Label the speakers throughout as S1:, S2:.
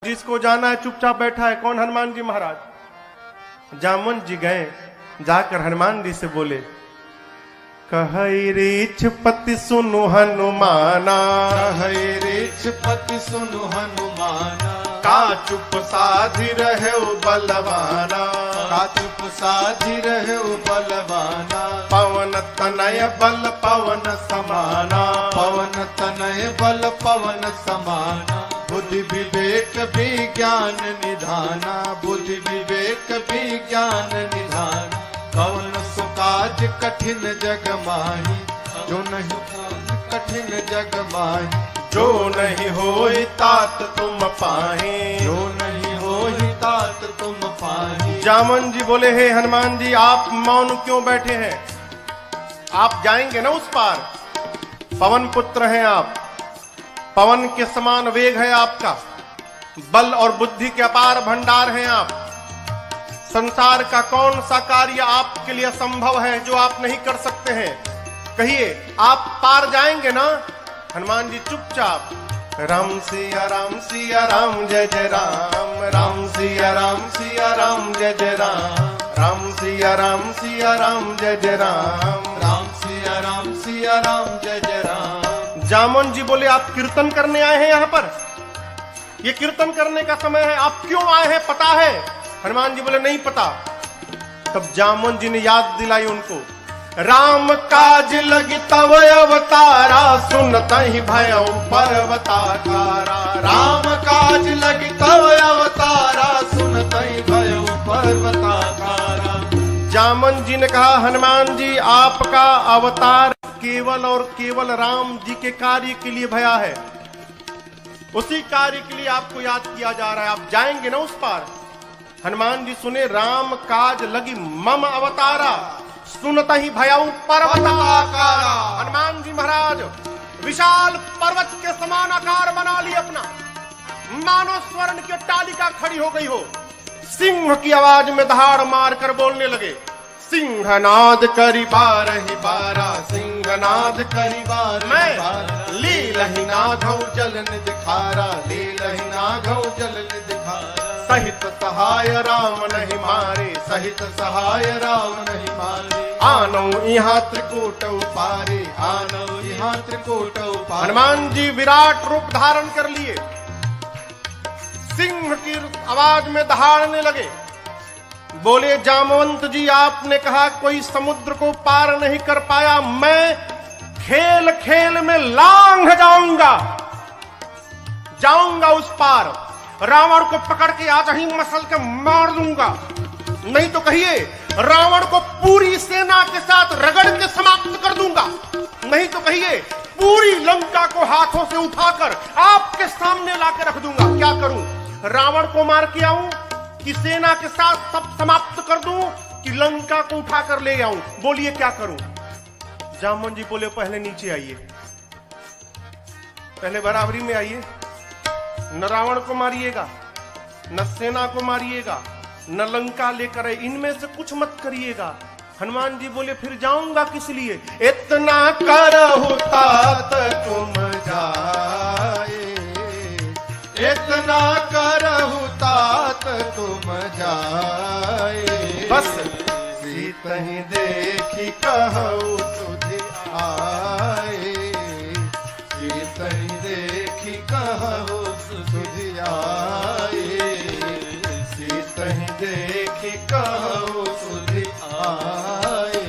S1: जिसको जाना है चुपचाप बैठा है। कौन? हनुमान जी महाराज। जामवंत जी गए, जाकर हनुमान जी से बोले, कहई रीछ पति सुनु हनुमाना,
S2: कहई रीछ पति सुनु हनुमाना,
S1: का चुप साधि रहे बलवाना,
S2: का चुप साधि रहे बलवाना,
S1: पवन तनय बल पवन समाना,
S2: पवन तनय बल पवन समाना, बुद्धि विवेक विज्ञान निधाना, बुद्धि विवेक विज्ञान निधाना, कवन सो काज कठिन जग माही, जो नहीं कठिन जग माही,
S1: जो नहीं होई तात तुम पाहे,
S2: जो नहीं होई तात तुम पाही।
S1: जामवंत जी बोले, हे हनुमान जी आप मौन क्यों बैठे हैं? आप जाएंगे ना उस पार। पवन पुत्र हैं आप, पवन के समान वेग है आपका, बल और बुद्धि के अपार भंडार हैं आप। संसार का कौन सा कार्य आपके लिए संभव है जो आप नहीं कर सकते हैं? कहिए, आप पार जाएंगे ना? हनुमान जी चुपचाप, राम सिया राम जय जय राम, राम सिया राम जय जय राम, राम सिया राम जय जय राम,
S2: राम सिया राम जय जय राम।
S1: जामवंत जी बोले, आप कीर्तन करने आए हैं यहाँ पर? ये कीर्तन करने का समय है, आप क्यों आए हैं पता है? हनुमान जी बोले, नहीं पता। तब जामवंत जी ने याद दिलाई उनको, राम काज लगी तव अवतारा, सुनत ही भयउ पर्वताकारा,
S2: राम काज लगी तव अवतारा, सुनत ही भयउ पर्वताकारा।
S1: जामवंत जी ने कहा, हनुमान जी आपका अवतार केवल और केवल राम जी के कार्य के लिए भया है, उसी कार्य के लिए आपको याद किया जा रहा है। आप जाएंगे ना उस पार? हनुमान जी सुने, राम काज लगी मम अवतारा, सुनत ही भयउ पर्वताकारा। हनुमान जी महाराज विशाल पर्वत के समान आकार बना लिए अपना, मानो स्वर्ण की अट्टालिका खड़ी हो गई हो। सिंह की आवाज में दहाड़ मारकर बोलने लगे, सिंहनाद करी बारहि बारा,
S2: सिंहनाद करी बार
S1: मैं
S2: लीलहि नाघौ जल निधिखारा, लीलहि नाघौ जल निधिखारा।
S1: सहित सहाय राम नहीं मारे,
S2: सहित सहाय राम नहीं मारे,
S1: आनौ यहाँ त्रिकूट
S2: पारे, आनौ यहाँ त्रिकूट पारे।
S1: हनुमान जी विराट रूप धारण कर लिए, सिंह की आवाज में दहाड़ने लगे। बोले, जामवंत जी आपने कहा कोई समुद्र को पार नहीं कर पाया, मैं खेल खेल में लांघ जाऊंगा उस पार, रावण को पकड़ के आज ही मसल के मार दूंगा। नहीं तो कहिए, रावण को पूरी सेना के साथ रगड़ के समाप्त कर दूंगा। नहीं तो कहिए, पूरी लंका को हाथों से उठाकर आपके सामने लाकर रख दूंगा। क्या करूं? रावण को मार के आऊं कि सेना के साथ सब समाप्त कर दूं कि लंका को उठाकर ले आऊं? बोलिए क्या करूं? जामवंत जी बोले, पहले नीचे आइए, पहले बराबरी में आइए। न रावण को मारिएगा, न सेना को मारिएगा, न लंका लेकर आए, इनमें से कुछ मत करिएगा। हनुमान जी बोले, फिर जाऊंगा किस लिए? इतना करहु तात तुम
S2: जाए, इतना करहु तात तुम जाए,
S1: बस
S2: सीतहि देखी कहु तुझे आए, सीतहि देखी कहु तुझे आए, सीतहि देखी कहु तुझे आए।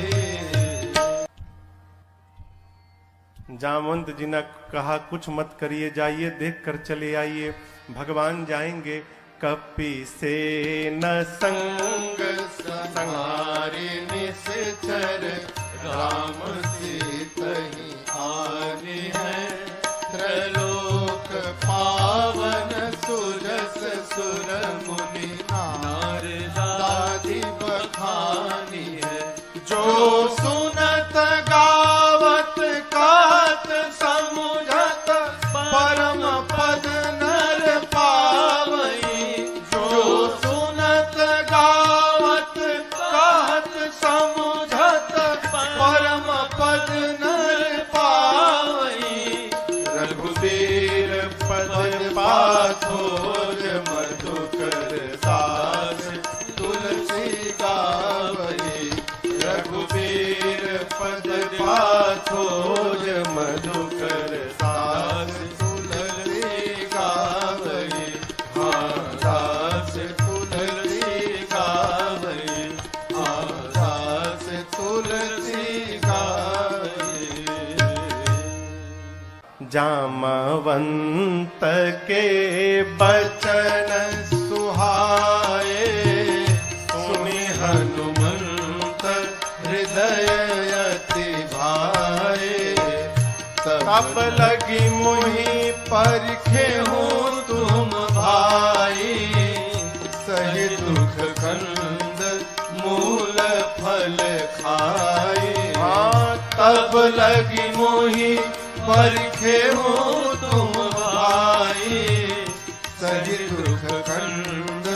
S1: जामवंत जी ने कहा, कुछ मत करिए, जाइए देख कर चले आइए, भगवान जाएंगे। कपि से न संग
S2: संहारे निश्चर, राम सीतहि आने हैं, त्रैलोक पावन सुरस सुर मुनि नारदादि बखानी है। जो सुनत गावत कहत समुझत, परम पद नर पावई। जो सुनत गावत कहत समुझत, परम पद नर पावई। रघुबीर पद पाथोर
S1: जामवंत के बचन
S2: सुहाए सुनि हनुमंत हृदय अति भाए तब लगी मोहि परखे हो तुम भाई सही दुख कंद मूल फल खाए तब लगी मोहि परखे हो तुम भाई सही दुख कंद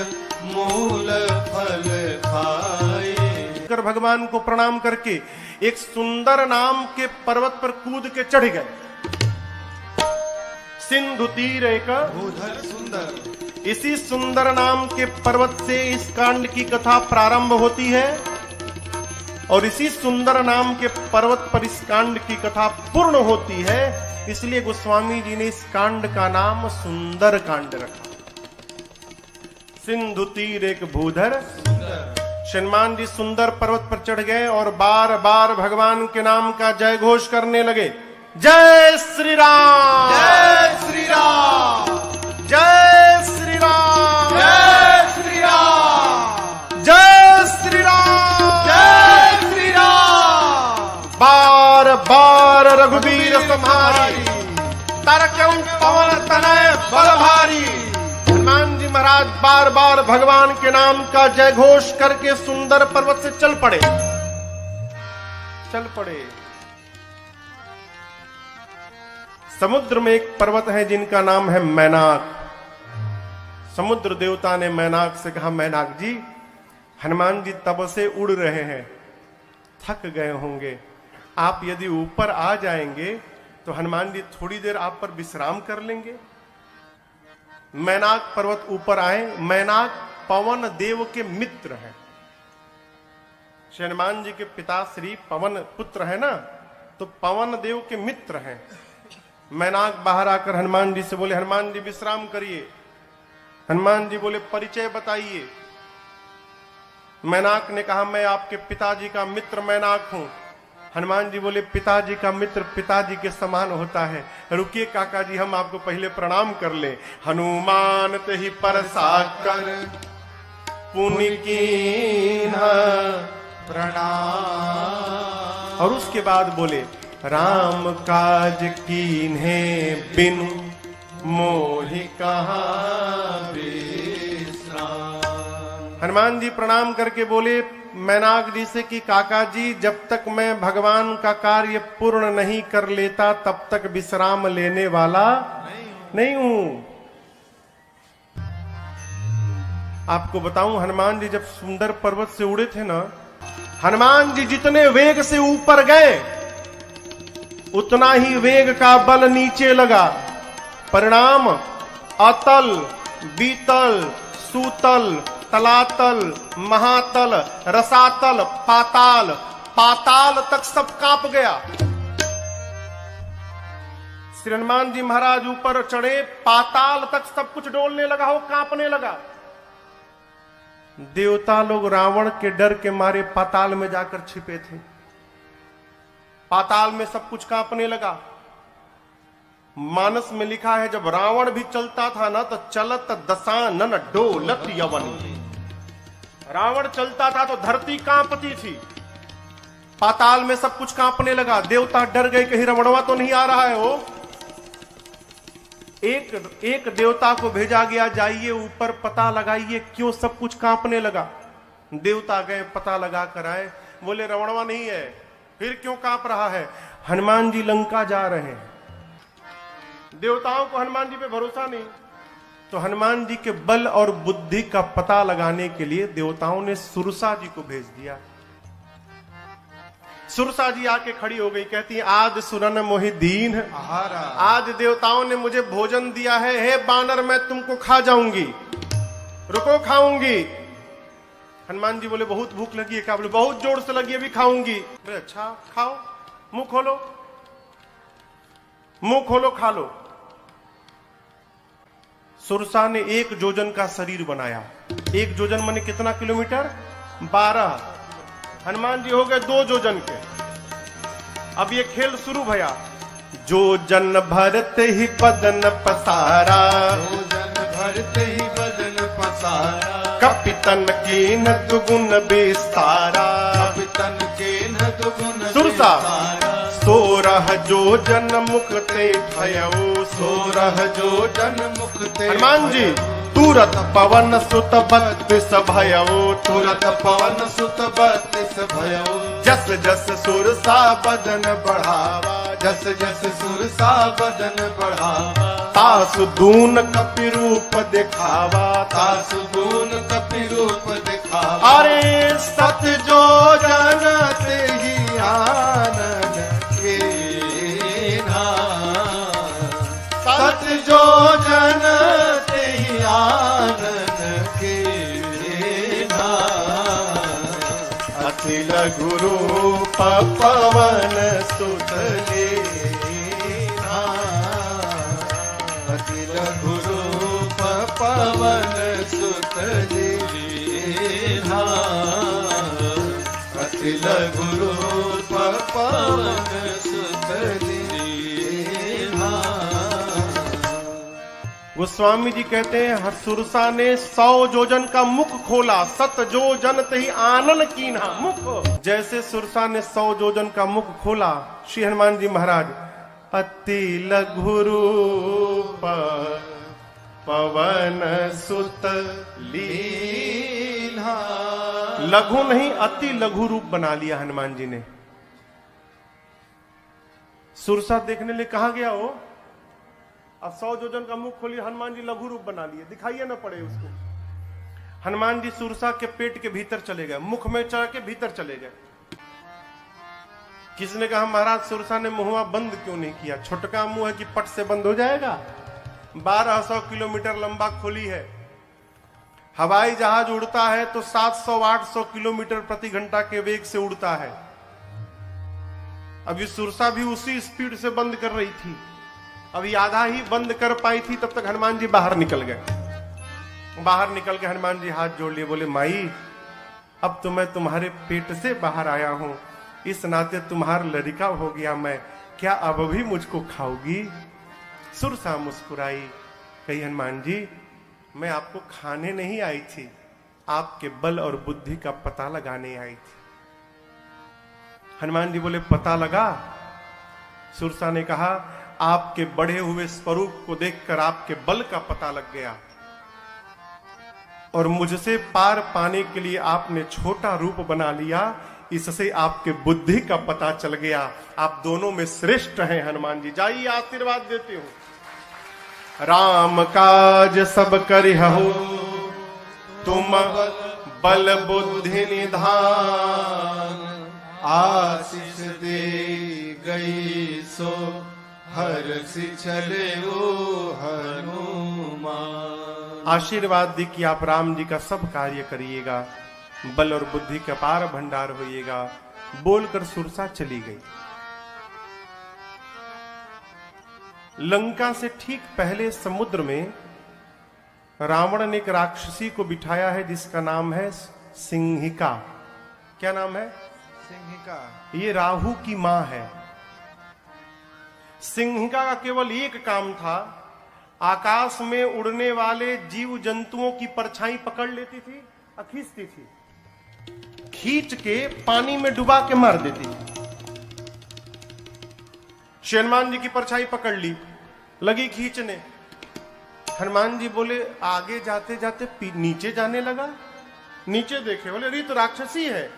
S2: मूल फल खाए।
S1: शंकर भगवान को प्रणाम करके एक सुंदर नाम के पर्वत पर कूद के चढ़ गए। सिंधु तीर एक
S2: भूधर सुंदर,
S1: इसी सुंदर नाम के पर्वत से इस कांड की कथा प्रारंभ होती है और इसी सुंदर नाम के पर्वत पर इस कांड की कथा पूर्ण होती है। इसलिए गोस्वामी जी ने इस कांड का नाम सुंदर कांड रखा। सिंधु तीर एक भूधर हनुमान जी सुंदर पर्वत पर चढ़ गए और बार बार भगवान के नाम का जय घोष करने लगे। जय श्री राम,
S2: जय श्री राम,
S1: जय श्री राम,
S2: जय श्री राम,
S1: जय श्री राम,
S2: जय श्री राम।
S1: बार बार रघुवीर तुम्हारी तरक्यं पवन तनय बल भारी। हनुमान जी महाराज बार बार भगवान के नाम का जय घोष करके सुंदर पर्वत से चल पड़े। समुद्र में एक पर्वत है जिनका नाम है मैनाक। समुद्र देवता ने मैनाक से कहा, मैनाक जी, हनुमान जी तब से उड़ रहे हैं, थक गए होंगे, आप यदि ऊपर आ जाएंगे तो हनुमान जी थोड़ी देर आप पर विश्राम कर लेंगे। मैनाक पर्वत ऊपर आए। मैनाक पवन देव के मित्र हैं। हनुमान जी के पिता श्री पवन पुत्र है ना, तो पवन देव के मित्र हैं। मैनाक बाहर आकर हनुमान जी से बोले, हनुमान जी विश्राम करिए। हनुमान जी बोले, परिचय बताइए। मैनाक ने कहा, मैं आपके पिताजी का मित्र मैनाक हूं। हनुमान जी बोले, पिताजी का मित्र पिताजी के समान होता है, रुकिए काका जी, हम आपको पहले प्रणाम कर ले। हनुमान ते ही परसा कर पुनि कीन्हा
S2: प्रणाम।
S1: और उसके बाद बोले, राम काज कीन्हे बिनु मोहि कहाँ विश्राम। हनुमान जी प्रणाम करके बोले मैनाक जी से कि काका जी, जब तक मैं भगवान का कार्य पूर्ण नहीं कर लेता तब तक विश्राम लेने वाला नहीं हूं। आपको बताऊं, हनुमान जी जब सुंदर पर्वत से उड़े थे ना, हनुमान जी जितने वेग से ऊपर गए उतना ही वेग का बल नीचे लगा। परिणाम अतल, बीतल, सूतल, तलातल, महातल, रसातल, पाताल, पाताल तक सब कांप गया। श्री हनुमान जी महाराज ऊपर चढ़े, पाताल तक सब कुछ डोलने लगा हो, कांपने लगा। देवता लोग रावण के डर के मारे पाताल में जाकर छिपे थे। पाताल में सब कुछ कांपने लगा। मानस में लिखा है, जब रावण भी चलता था ना तो चलत दशानन डोलत यवन। रावण चलता था तो धरती कांपती थी। पाताल में सब कुछ कांपने लगा। देवता डर गए, कहीं रावणवा तो नहीं आ रहा है। वो एक देवता को भेजा गया, जाइए ऊपर पता लगाइए क्यों सब कुछ कांपने लगा। देवता गए, पता लगा कर आए, बोले रावणवा नहीं है, फिर क्यों कांप रहा है? हनुमान जी लंका जा रहे हैं। देवताओं को हनुमान जी पे भरोसा नहीं, तो हनुमान जी के बल और बुद्धि का पता लगाने के लिए देवताओं ने सुरसा जी को भेज दिया। सुरसा जी आके खड़ी हो गई, कहती है, आज सुरन मोहि दीन, आज देवताओं ने मुझे भोजन दिया है, हे बानर मैं तुमको खा जाऊंगी, रुको खाऊंगी। हनुमान जी बोले, बहुत भूख लगी है क्या? बोले, बहुत जोर से लगी है, अभी खाऊंगी। बोले, अच्छा खाओ, मुंह खोलो, मुंह खोलो, खा लो। सुरसा ने 1 जोजन का शरीर बनाया। 1 जोजन माने कितना किलोमीटर? 12। हनुमान जी हो गए 2 जोजन के। अब ये खेल शुरू भया। जो जन भरते ही बदन पसारा,
S2: जो जन भरते ही बदन पसारा,
S1: कपितन की न दुगुन विस्तारा,
S2: कपितन के न दुगुन
S1: सुरसा
S2: विस्तारा,
S1: सोरह जो जन मुक्ते भयऊ,
S2: सोरह जो जन मुक्ते
S1: हनुमान जी तुरत पवन सुत बत्तीस भयऊ,
S2: तुरत पवन सुत बत्तीस भयो,
S1: जस जस सुरसा
S2: बदन बढ़ावा, जस जस सुरसा बदन बढ़ावा,
S1: तासु दून कपि रूप दिखावा,
S2: तासु गुण कपि रूप दिखावा,
S1: अरे सत जो
S2: जन ते ही आनन के सत जो जन ते ही आनन के
S1: अति लघु रूप पवन सुत लीना,
S2: अति लघु रूप पवन सुत लीना, अति लघु रूप पवन सुत लीना।
S1: गोस्वामी जी कहते हैं सुरसा ने 100 जोजन का मुख खोला, सत जो जन तही आनन कीन्हा मुख। जैसे सुरसा ने 100 जोजन का मुख खोला, श्री हनुमान जी महाराज अति लघु रूप पवन सुत लीना, लघु नहीं अति लघु रूप बना लिया हनुमान जी ने। सुरसा देखने लिए कहा गया हो, अब 100 जोजन का मुख खोली, हनुमान जी लघु रूप बना लिए, दिखाइए ना पड़े उसको। हनुमान जी सुरसा के पेट के भीतर चले गए, मुख में चढ़ के भीतर चले गए। किसी ने कहा महाराज सुरसा ने मुंहवा बंद क्यों नहीं किया, छोटका मुंह है कि पट से बंद हो जाएगा। 1200 किलोमीटर लंबा खोली है, हवाई जहाज उड़ता है तो 700-800 किलोमीटर प्रति घंटा के वेग से उड़ता है। अभी सुरसा भी उसी स्पीड से बंद कर रही थी, अभी आधा ही बंद कर पाई थी, तब तक हनुमान जी बाहर निकल गए। बाहर निकल के हनुमान जी हाथ जोड़ लिए, बोले माई अब तो मैं तुम्हारे पेट से बाहर आया हूं, इस नाते तुम्हारा लड़का हो गया मैं, क्या अब भी मुझको खाओगी? सुरसा मुस्कुराई, कही हनुमान जी मैं आपको खाने नहीं आई थी, आपके बल और बुद्धि का पता लगाने आई थी। हनुमान जी बोले पता लगा? सुरसा ने कहा आपके बढ़े हुए स्वरूप को देखकर आपके बल का पता लग गया, और मुझसे पार पाने के लिए आपने छोटा रूप बना लिया, इससे आपके बुद्धि का पता चल गया। आप दोनों में श्रेष्ठ हैं हनुमान जी, जाइए आशीर्वाद देते हो। राम काज सब करिहु तुम बल बुद्धि निधान,
S2: आशीष दे गई सो हर्षि चले हनुमान।
S1: आशीर्वाद दी कि आप राम जी का सब कार्य करिएगा, बल और बुद्धि का पार भंडार होइएगा, बोलकर सुरसा चली गई। लंका से ठीक पहले समुद्र में रावण ने एक राक्षसी को बिठाया है जिसका नाम है सिंहिका। क्या नाम है?
S2: सिंहिका।
S1: ये राहु की मां है। सिंहिका का केवल एक काम था, आकाश में उड़ने वाले जीव जंतुओं की परछाई पकड़ लेती थी और खींचती थी, खींच के पानी में डुबा के मार देती थी। हनुमान जी की परछाई पकड़ ली, लगी खींचने। हनुमान जी बोले आगे जाते जाते नीचे जाने लगा, नीचे देखे, बोले अरे तो राक्षसी है,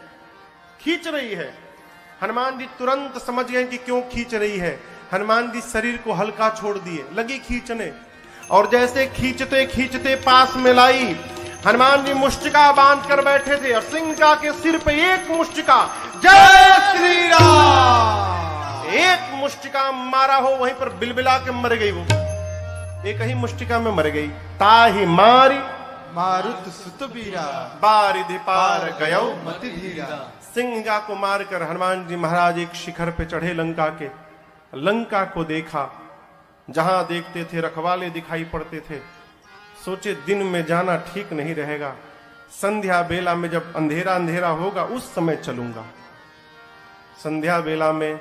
S1: खींच रही है। हनुमान जी तुरंत समझ गए कि क्यों खींच रही है। हनुमान जी शरीर को हल्का छोड़ दिए, लगी खींचने, और जैसे खींचते खींचते पास में लाई। हनुमान जी मुष्टिका बांध कर बैठे थे और सिंहिका के सिर पे एक मुष्टिका, जय श्री राम, एक मुष्टिका मारा हो, वहीं पर बिलबिला के मर गई। वो एक ही मुष्टिका में मर गई। ताहि मारी
S2: मारुत सुत बीरा,
S1: बारिधि पार गयो
S2: मति धीरा।
S1: सिंहिका को मारकर हनुमान जी महाराज एक शिखर पे चढ़े लंका के। लंका को देखा, जहां देखते थे रखवाले दिखाई पड़ते थे। सोचे दिन में जाना ठीक नहीं रहेगा, संध्या बेला में जब अंधेरा अंधेरा होगा उस समय चलूंगा। संध्या बेला में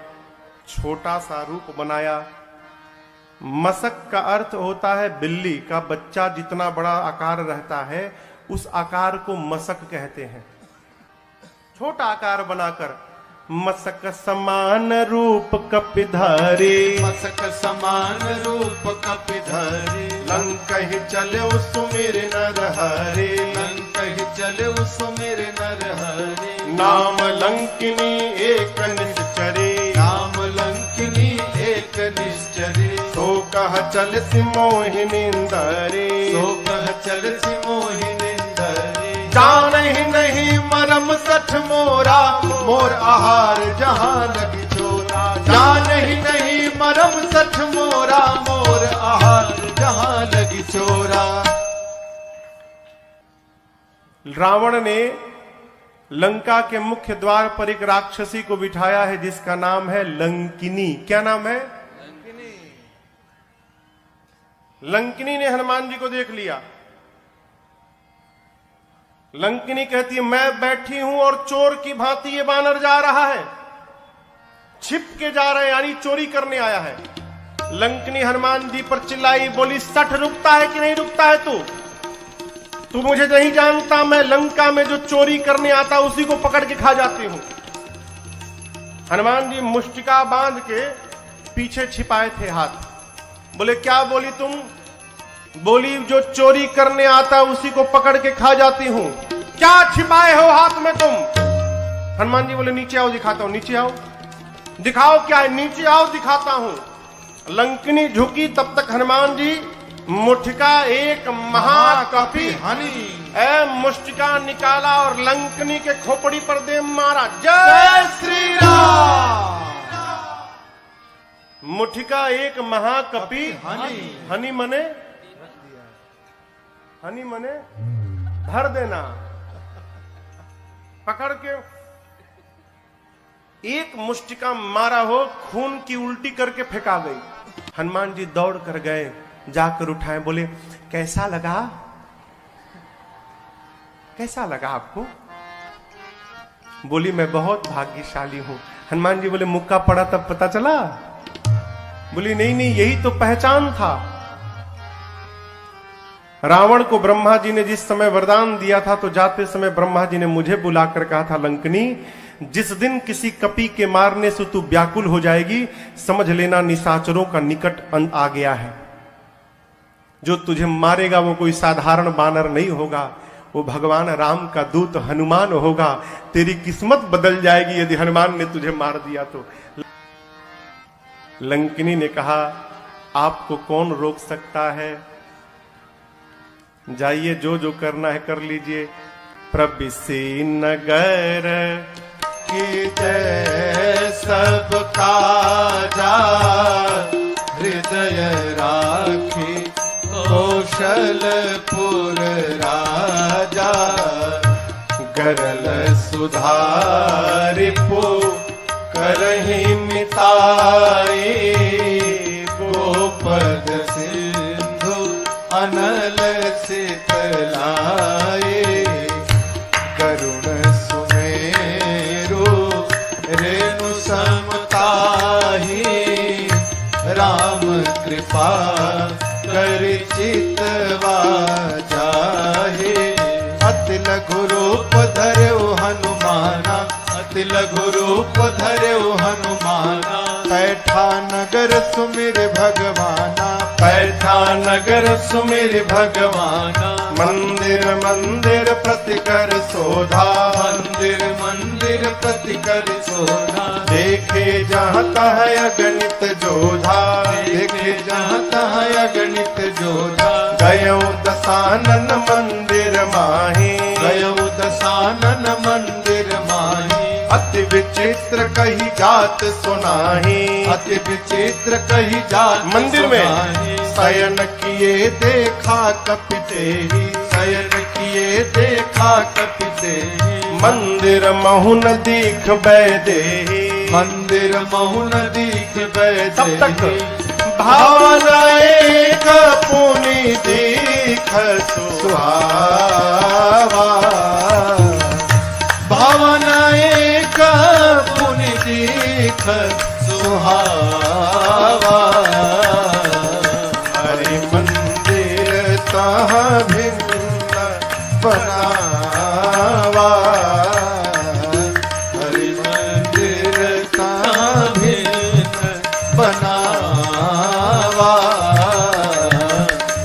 S1: छोटा सा रूप बनाया। मसक का अर्थ होता है बिल्ली का बच्चा जितना बड़ा आकार रहता है उस आकार को मसक कहते हैं। छोटा आकार बनाकर मसक समान रूप कपिधारी,
S2: मसक समान रूप कपिधारी,
S1: लंकहि चले सुमिर नर हरि,
S2: लंकहि चले सुमिर नर हरि,
S1: नाम लंकिनी एक निश्चरी,
S2: नाम लंकिनी एक निश्चरी,
S1: तो कह चल मोहिनींदरी,
S2: तो कह चल मोहिनींदरी,
S1: जानहि नहीं मरम सठ मोरा,
S2: मोर आहार जहां लगी चोरा, जानहि नहीं मरम सठ मोरा, मोर आहार जहां लगी चोरा।
S1: रावण ने लंका के मुख्य द्वार पर एक राक्षसी को बिठाया है जिसका नाम है लंकिनी। क्या नाम है? लंकिनी ने हनुमान जी को देख लिया। लंकिनी कहती है मैं बैठी हूं और चोर की भांति ये बानर जा रहा है, छिप के जा रहा है, यानी चोरी करने आया है। लंकिनी हनुमान जी पर चिल्लाई, बोली सठ रुकता है कि नहीं रुकता है तू मुझे नहीं जानता, मैं लंका में जो चोरी करने आता उसी को पकड़ के खा जाती हूं। हनुमान जी मुष्टिका बांध के पीछे छिपाए थे हाथ। बोले क्या बोली तुम? बोली जो चोरी करने आता उसी को पकड़ के खा जाती हूं। क्या छिपाए हो हाथ में तुम? हनुमान जी बोले नीचे आओ दिखाता हूं। नीचे आओ, दिखाओ क्या है? नीचे आओ दिखाता हूं। लंकिनी झुकी, तब तक हनुमान जी मुठिका एक महाकपि
S2: हनी
S1: ए मुष्टिका निकाला और लंकिनी के खोपड़ी पर दे मारा। जय श्री राम। मुठिका एक महाकपि
S2: हनी,
S1: हनी मने, हनी मने भर देना। पकड़ के एक मुष्टिका मारा हो, खून की उल्टी करके फेंका गई। हनुमान जी दौड़ कर गए, जाकर उठाए, बोले कैसा लगा? कैसा लगा आपको? बोली मैं बहुत भाग्यशाली हूं। हनुमान जी बोले मुक्का पड़ा तब पता चला? बोली नहीं नहीं, यही तो पहचान था। रावण को ब्रह्मा जी ने जिस समय वरदान दिया था तो जाते समय ब्रह्मा जी ने मुझे बुलाकर कहा था, लंकिनी जिस दिन किसी कपि के मारने से तू व्याकुल हो जाएगी, समझ लेना निशाचरों का निकट अंत आ गया है। जो तुझे मारेगा वो कोई साधारण बानर नहीं होगा, वो भगवान राम का दूत हनुमान होगा। तेरी किस्मत बदल जाएगी यदि हनुमान ने तुझे मार दिया तो। लंकिनी ने कहा आपको कौन रोक सकता है, जाइए जो जो करना है कर लीजिए। प्रबिसी नगर
S2: की जय सब काजा, हृदय राखी कौशलपुर राजा, गरल सुधारिपु करहि मिताई, गोपद सिंधु अनल सितलाए, करुण सुमेरु रेणु समताहि, राम कृपा कर चितवा जाहे, अति लघु रूप धर्यो हनुमाना, अति लघु रूप धर्यो हनुमाना, पैठा नगर सुमिर भगवाना, पैठा नगर सुमिर भगवाना, मंदिर मंदिर प्रतिकर शोधा, मंदिर मंदिर प्रतिकर शोधा, देखे जहाँ तह अगणित जोधा, देखे जहाँ तह अगणित जोधा, गयो दसानन मंदिर माही, गयो दसानन मंदिर माही, अति विचित्र कही जात सुनाही, अति विचित्र कही जात
S1: मंदिर में
S2: शयन किए देखा कपितेहि, शयन किए देखा कपितेहि,
S1: मंदिर महुन दीख बैदेही,
S2: मंदिर महुन दीख बैदेही,
S1: तब तक भावना एक पुनि दीख सुहावा,
S2: भावना एक पुनि दीख सुहावा, हरि मंदिर तहाँ भिन्न बनावा, हरि मंदिर तहाँ भिन्न बनावा,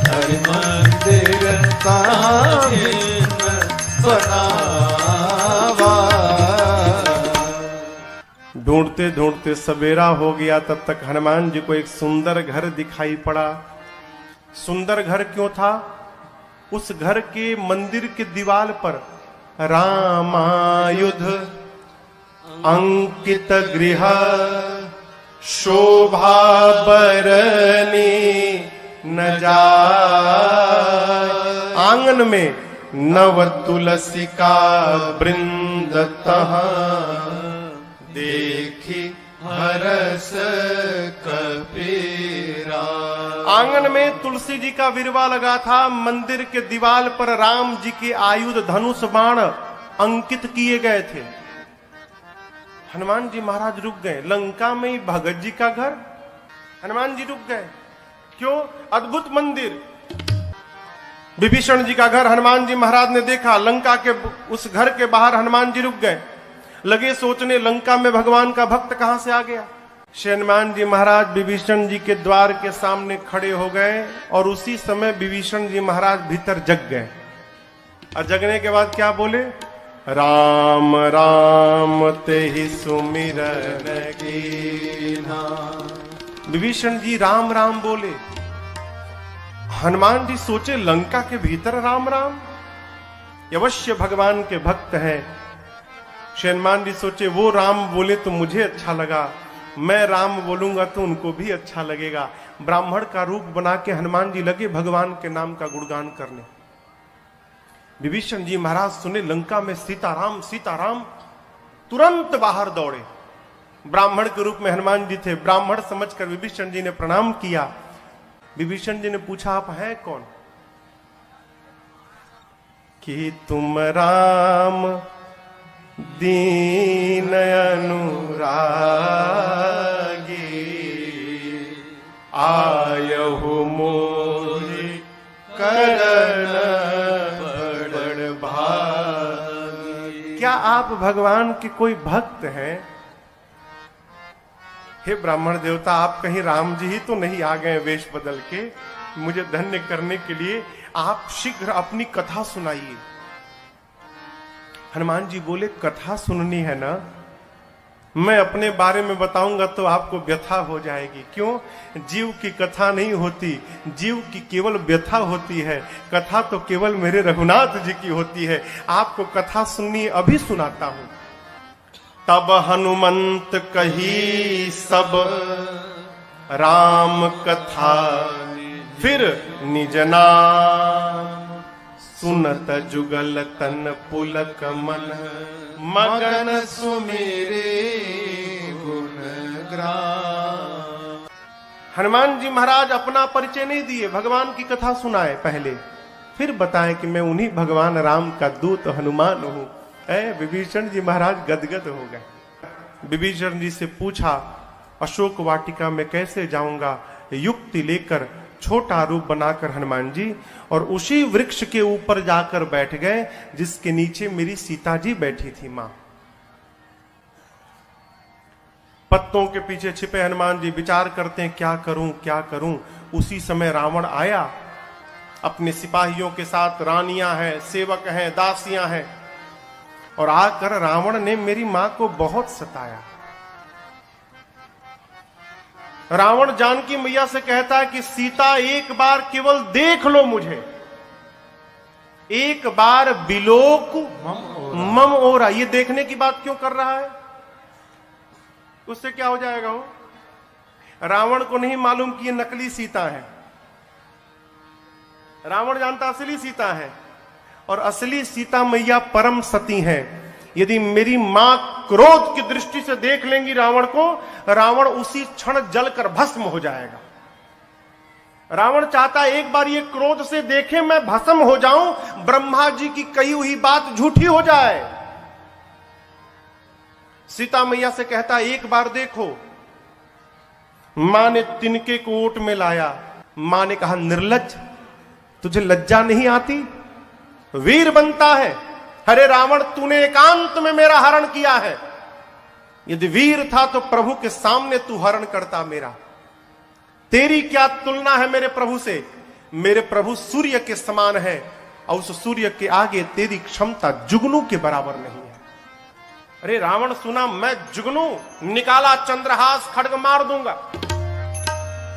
S2: हरि मंदिर तहाँ भिन्न बनावा।
S1: ढूंढते ढूंढते सवेरा हो गया, तब तक हनुमान जी को एक सुंदर घर दिखाई पड़ा। सुंदर घर क्यों था? उस घर के मंदिर के दीवार पर रामायुध अंकित गृह शोभा बरनी न जाए। आंगन में नव तुलसी का वृंद तहाँ देखी हरस कपीरा। आंगन में तुलसी जी का विरवा लगा था। मंदिर के दीवार पर राम जी के आयुध धनुष बाण अंकित किए गए थे। हनुमान जी महाराज रुक गए। लंका में ही भगत जी का घर, हनुमान जी रुक गए। क्यों? अद्भुत मंदिर। विभीषण जी का घर हनुमान जी महाराज ने देखा। लंका के उस घर के बाहर हनुमान जी रुक गए। लगे सोचने, लंका में भगवान का भक्त कहां से आ गया। हनुमान जी महाराज विभीषण जी के द्वार के सामने खड़े हो गए और उसी समय विभीषण जी महाराज भीतर जग गए। और जगने के बाद क्या बोले? राम राम ते ही सुमिरन कीन्हा। विभीषण जी राम राम बोले। हनुमान जी सोचे, लंका के भीतर राम राम, अवश्य भगवान के भक्त हैं। हनुमान जी सोचे, वो राम बोले तो मुझे अच्छा लगा, मैं राम बोलूंगा तो उनको भी अच्छा लगेगा। ब्राह्मण का रूप बना के हनुमान जी लगे भगवान के नाम का गुणगान करने। विभीषण जी महाराज सुने लंका में सीताराम सीताराम, तुरंत बाहर दौड़े। ब्राह्मण के रूप में हनुमान जी थे। ब्राह्मण समझकर विभीषण जी ने प्रणाम किया। विभीषण जी ने पूछा, आप हैं कौन? कि तुम राम दीन अनुरागी, आयहु मोहि करन बड़ भागी। क्या आप भगवान के कोई भक्त हैं? हे ब्राह्मण देवता, आप कहीं राम जी ही तो नहीं आ गए वेश बदल के मुझे धन्य करने के लिए? आप शीघ्र अपनी कथा सुनाइए। हनुमान जी बोले, कथा सुननी है ना? मैं अपने बारे में बताऊंगा तो आपको व्यथा हो जाएगी। क्यों? जीव की कथा नहीं होती, जीव की केवल व्यथा होती है। कथा तो केवल मेरे रघुनाथ जी की होती है। आपको कथा सुननी, अभी सुनाता हूं। तब हनुमंत कही सब राम कथा, फिर निज नाम सुनत जुगल तन पुलक मन, मगन सुमेरे गुण ग्राम। हनुमान जी महाराज अपना परिचय नहीं दिए, भगवान की कथा सुनाए पहले, फिर बताएं कि मैं उन्हीं भगवान राम का दूत हनुमान हूं। विभीषण जी महाराज गदगद हो गए। विभीषण जी से पूछा, अशोक वाटिका में कैसे जाऊंगा? युक्ति लेकर छोटा रूप बनाकर हनुमान जी और उसी वृक्ष के ऊपर जाकर बैठ गए जिसके नीचे मेरी सीता जी बैठी थी मां। पत्तों के पीछे छिपे हनुमान जी विचार करते हैं, क्या करूं क्या करूं। उसी समय रावण आया अपने सिपाहियों के साथ। रानियां हैं, सेवक हैं, दासियां हैं, और आकर रावण ने मेरी मां को बहुत सताया। रावण जानकी मैया से कहता है कि सीता एक बार केवल देख लो मुझे, एक बार बिलोक मम ओरा। ये देखने की बात क्यों कर रहा है? उससे क्या हो जाएगा? हो रावण को नहीं मालूम कि ये नकली सीता है। रावण जानता असली सीता है, और असली सीता मैया परम सती है। यदि मेरी मां क्रोध की दृष्टि से देख लेंगी रावण को, रावण उसी क्षण जलकर भस्म हो जाएगा। रावण चाहता एक बार ये क्रोध से देखे, मैं भस्म हो जाऊं, ब्रह्मा जी की कही हुई बात झूठी हो जाए। सीता मैया से कहता एक बार देखो। मां ने तिनके को ओट में लाया। मां ने कहा, निर्लज्ज, तुझे लज्जा नहीं आती? वीर बनता है। अरे रावण, तूने एकांत में मेरा हरण किया है। यदि वीर था तो प्रभु के सामने तू हरण करता मेरा। तेरी क्या तुलना है मेरे प्रभु से? मेरे प्रभु सूर्य के समान है और उस सूर्य के आगे तेरी क्षमता जुगनू के बराबर नहीं है। अरे रावण सुना, मैं जुगनू, निकाला चंद्रहास, खड्ग मार दूंगा।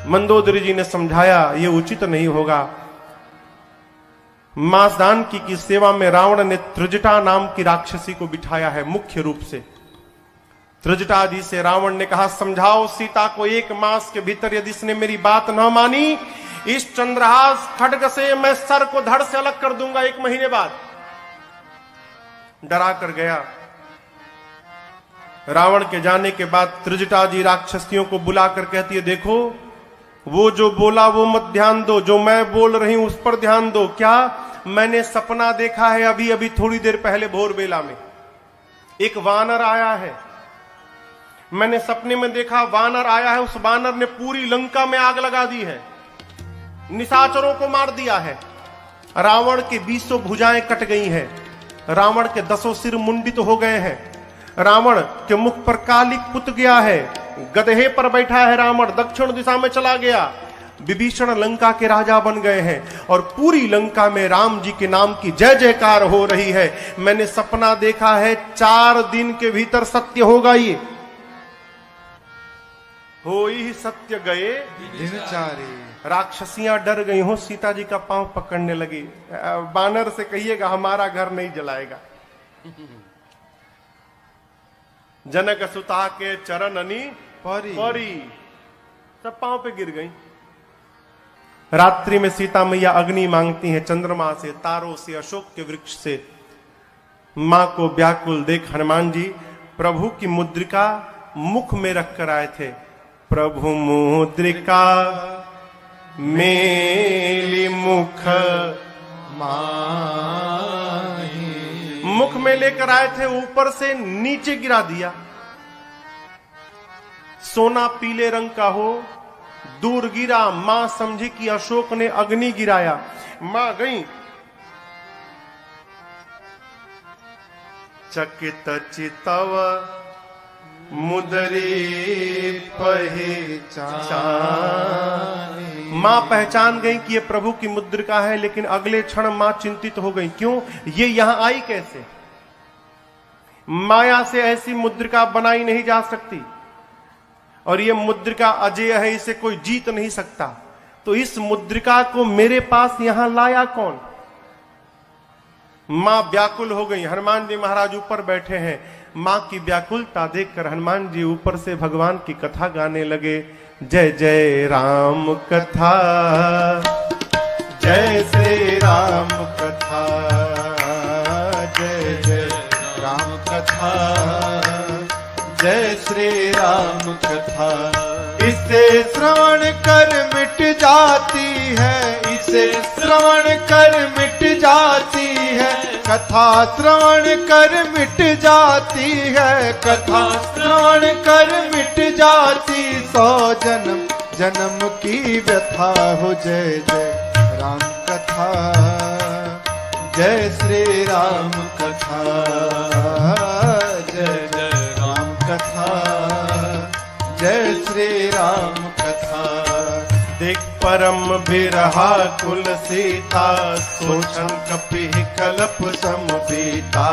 S1: मंदोदरी जी ने समझाया, यह उचित नहीं होगा। मासदान की सेवा में रावण ने त्रिजटा नाम की राक्षसी को बिठाया है मुख्य रूप से। त्रिजटा जी से रावण ने कहा, समझाओ सीता को, 1 मास के भीतर यदि इसने मेरी बात न मानी, इस चंद्रहास खड्ग से मैं सर को धड़ से अलग कर दूंगा 1 महीने बाद। डरा कर गया। रावण के जाने के बाद त्रिजटा जी राक्षसियों को बुलाकर कहती है, देखो वो जो बोला वो मत ध्यान दो, जो मैं बोल रही हूं उस पर ध्यान दो। क्या? मैंने सपना देखा है अभी अभी थोड़ी देर पहले भोर बेला में। एक वानर आया है, मैंने सपने में देखा वानर आया है। उस वानर ने पूरी लंका में आग लगा दी है, निशाचरों को मार दिया है। रावण की 20 भुजाएं कट गई हैं, रावण के 10 सिर मुंडित हो गए हैं, रावण के मुख पर कालिक पुत गया है, गधे पर बैठा है रावण, दक्षिण दिशा में चला गया। विभीषण लंका के राजा बन गए हैं और पूरी लंका में राम जी के नाम की जय जयकार हो रही है। मैंने सपना देखा है, 4 दिन के भीतर सत्य होगा। ये हो ही सत्य गए
S2: दिनचारे।
S1: राक्षसियां डर गई हो, सीता जी का पांव पकड़ने लगी। बानर से कहिएगा हमारा घर नहीं जलाएगा। जनक सुता के चरण अनी परी सब पांव पे गिर गई। रात्रि में सीता मैया अग्नि मांगती हैं, चंद्रमा से, तारों से, अशोक के वृक्ष से। मां को व्याकुल देख हनुमान जी प्रभु की मुद्रिका मुख में रखकर आए थे। प्रभु मुद्रिका मेली मुख
S2: माही।
S1: मुख में लेकर आए थे, ऊपर से नीचे गिरा दिया। सोना पीले रंग का हो, दूर गिरा। मां समझी कि अशोक ने अग्नि गिराया। मां गई, चकित चितव मुदरी पहचान। मां पहचान गई कि ये प्रभु की मुद्रिका है, लेकिन अगले क्षण मां चिंतित हो गई। क्यों? ये यहां आई कैसे? माया से ऐसी मुद्रिका बनाई नहीं जा सकती और ये मुद्रिका अजेय है, इसे कोई जीत नहीं सकता। तो इस मुद्रिका को मेरे पास यहां लाया कौन? मां व्याकुल हो गई। हनुमान जी महाराज ऊपर बैठे हैं। मां की व्याकुलता देखकर हनुमान जी ऊपर से भगवान की कथा गाने लगे। जय जय राम कथा,
S2: जय श्री राम कथा, जय जय राम कथा, जय श्री राम कथा। इसे श्रवण कर मिट जाती है, इसे श्रवण कर मिट जाती है, कथा श्रवण कर मिट जाती है, कथा श्रवण कर मिट जाती। 100 जन्म जन्म की व्यथा हो। जय जय राम कथा, जय श्री राम कथा, जय जय राम कथा, जय श्री राम कथा।
S1: देख परम बिरहा कुल सीता, सोचन कपि कलप समपीता।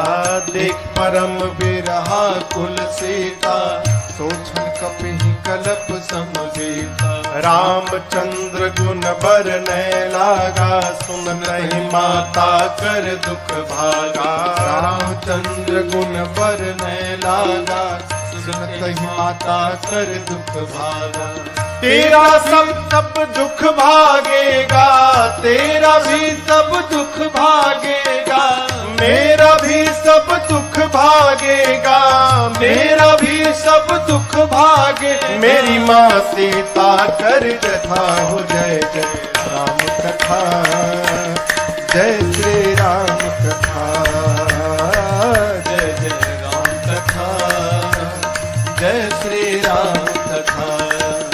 S1: देख परम
S2: बिरहा कुल सीता, सोचन कपि कलप समपीता।
S1: रामचंद्र गुण बरनै लागा, सुनहि माता कर दुख भागा।
S2: रामचंद्र गुण बरनै लागा, सुनहि माता कर दुख भागा।
S1: तेरा सब दुख भागेगा,
S2: तेरा भी सब दुख भागेगा,
S1: मेरा भी सब दुख भागेगा,
S2: मेरा भी सब दुख भागे।
S1: मेरी माँ सीता कर कथा हो।
S2: जय जय राम कथा, जय श्री राम कथा, जय जय राम कथा, जय श्री राम कथा।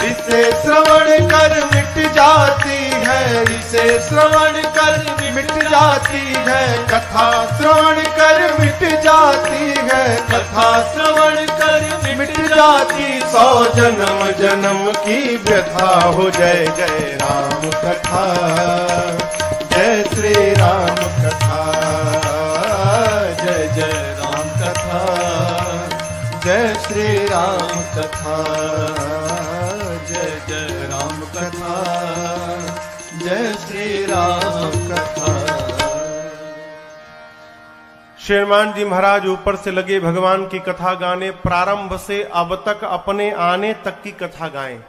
S1: इसे
S2: श्रवण कर मिट जाती है, इसे श्रवण कर मिट जाती है, कथा श्रवण कर मिट जाती है, कथा श्रवण कर मिट जाती। 100 जन्म जन्म की व्यथा हो। जय जय राम कथा, जय श्री राम कथा, जय जय राम कथा, जय श्री राम कथा, जय जय राम कथा, जय श्री राम कथा।
S1: शेरमान जी महाराज ऊपर से लगे भगवान की कथा गाने, प्रारंभ से अब तक अपने आने तक की कथा गाएं।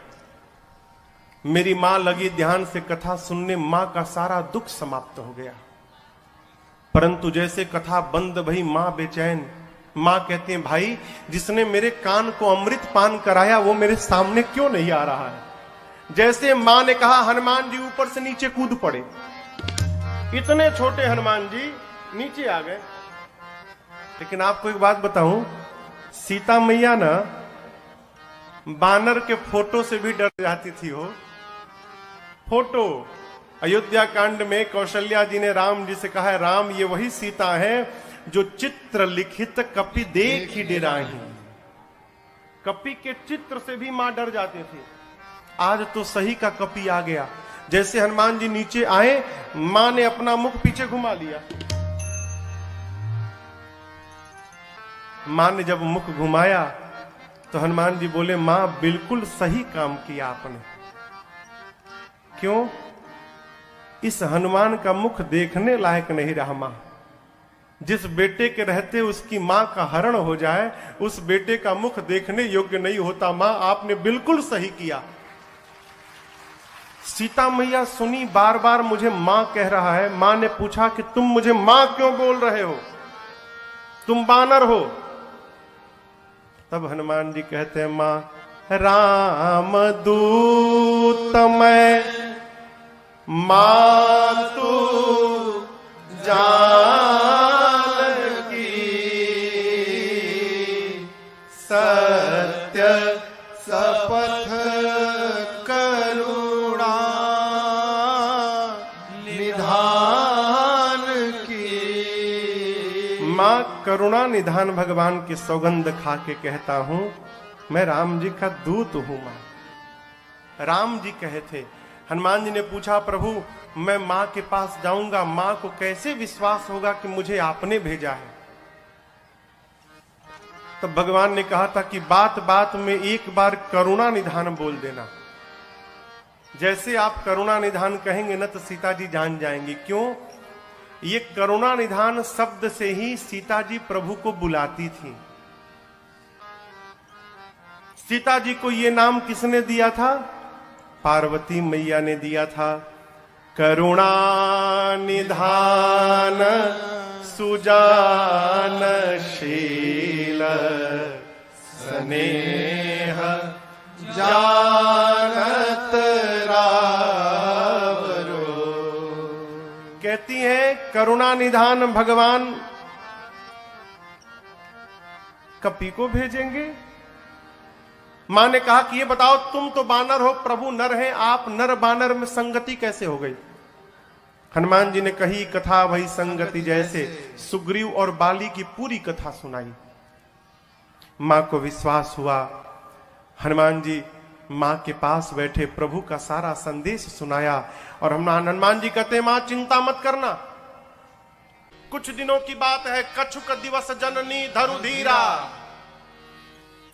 S1: मेरी मां लगी ध्यान से कथा सुनने, मां का सारा दुख समाप्त हो गया। परंतु जैसे कथा बंद भई मां बेचैन। मां कहते हैं भाई जिसने मेरे कान को अमृत पान कराया वो मेरे सामने क्यों नहीं आ रहा है। जैसे मां ने कहा हनुमान जी ऊपर से नीचे कूद पड़े। इतने छोटे हनुमान जी नीचे आ गए। लेकिन आपको एक बात बताऊं, सीता मैया ना बानर के फोटो से भी डर जाती थी। हो फोटो अयोध्या कांड में कौशल्या जी ने राम जी से कहा है, राम ये वही सीता है जो चित्र लिखित कपि देख ही डेराही। कपि के चित्र से भी मां डर जाती थी। आज तो सही का कपि आ गया। जैसे हनुमान जी नीचे आए, मां ने अपना मुख पीछे घुमा लिया। मां ने जब मुख घुमाया तो हनुमान जी बोले, मां बिल्कुल सही काम किया आपने। क्यों? इस हनुमान का मुख देखने लायक नहीं रहा। मां जिस बेटे के रहते उसकी मां का हरण हो जाए, उस बेटे का मुख देखने योग्य नहीं होता। मां आपने बिल्कुल सही किया। सीता मैया सुनी, बार बार मुझे मां कह रहा है। मां ने पूछा कि तुम मुझे मां क्यों बोल रहे हो, तुम बानर हो। तब हनुमान जी कहते हैं, मां राम दूत मैं मातु जानकी,
S2: सत्य सपथ करुणा निधान की।
S1: मां करुणा निधान भगवान की सौगंध खा के कहता हूं, मैं राम जी का दूत हूं। मां राम जी कहे थे। हनुमान जी ने पूछा, प्रभु मैं मां के पास जाऊंगा, मां को कैसे विश्वास होगा कि मुझे आपने भेजा है। तो भगवान ने कहा था कि बात बात में एक बार करुणा निधान बोल देना। जैसे आप करुणा निधान कहेंगे ना तो सीता जी जान जाएंगी। क्यों? ये करुणा निधान शब्द से ही सीता जी प्रभु को बुलाती थी। सीता जी को ये नाम किसने दिया था? पार्वती मैया ने दिया था। करुणा निधान सुजानशील स्नेह जानत रावरो। कहती है करुणा निधान भगवान कपि को भेजेंगे। मां ने कहा कि ये बताओ, तुम तो बानर हो, प्रभु नर हैं, आप नर बानर में संगति कैसे हो गई? हनुमान जी ने कही कथा वही संगति जैसे। सुग्रीव और बाली की पूरी कथा सुनाई। मां को विश्वास हुआ। हनुमान जी मां के पास बैठे प्रभु का सारा संदेश सुनाया। और हनुमान जी कहते, मां चिंता मत करना, कुछ दिनों की बात है। कछुक दिवस जननी धरु धीरा,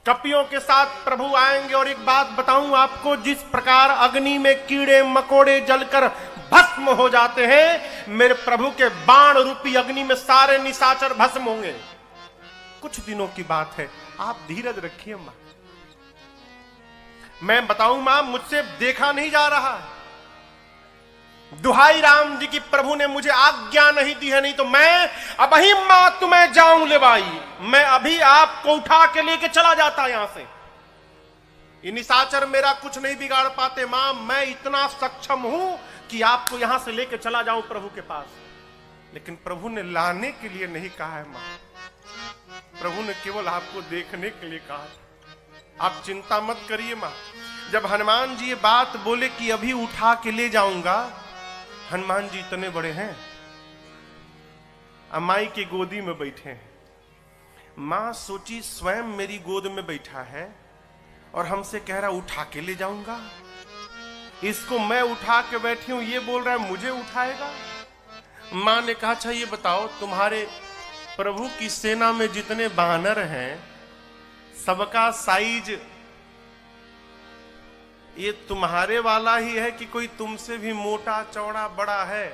S1: कपियों के साथ प्रभु आएंगे। और एक बात बताऊं आपको, जिस प्रकार अग्नि में कीड़े मकोड़े जलकर भस्म हो जाते हैं, मेरे प्रभु के बाण रूपी अग्नि में सारे निशाचर भस्म होंगे। कुछ दिनों की बात है, आप धीरज रखिए मां। मैं बताऊं मां, मुझसे देखा नहीं जा रहा। दुहाई राम जी की, प्रभु ने मुझे आज्ञा नहीं दी है, नहीं तो मैं अभी मां तुम्हें जाऊं ले भाई, मैं अभी आपको उठा के लेके चला जाता यहां से। ये निशाचर मेरा कुछ नहीं बिगाड़ पाते मां, मैं इतना सक्षम हूं कि आपको यहां से लेके चला जाऊं प्रभु के पास। लेकिन प्रभु ने लाने के लिए नहीं कहा है मां, प्रभु ने केवल आपको देखने के लिए कहा। आप चिंता मत करिए मां। जब हनुमान जी ये बात बोले कि अभी उठा के ले जाऊंगा, हनुमान जी इतने बड़े हैं, अमाई की गोदी में बैठे हैं। मां सोची स्वयं मेरी गोद में बैठा है और हमसे कह रहा उठा के ले जाऊंगा। इसको मैं उठा के बैठी हूं, ये बोल रहा है मुझे उठाएगा। मां ने कहा अच्छा ये बताओ, तुम्हारे प्रभु की सेना में जितने बानर हैं सबका साइज ये तुम्हारे वाला ही है कि कोई तुमसे भी मोटा चौड़ा बड़ा है?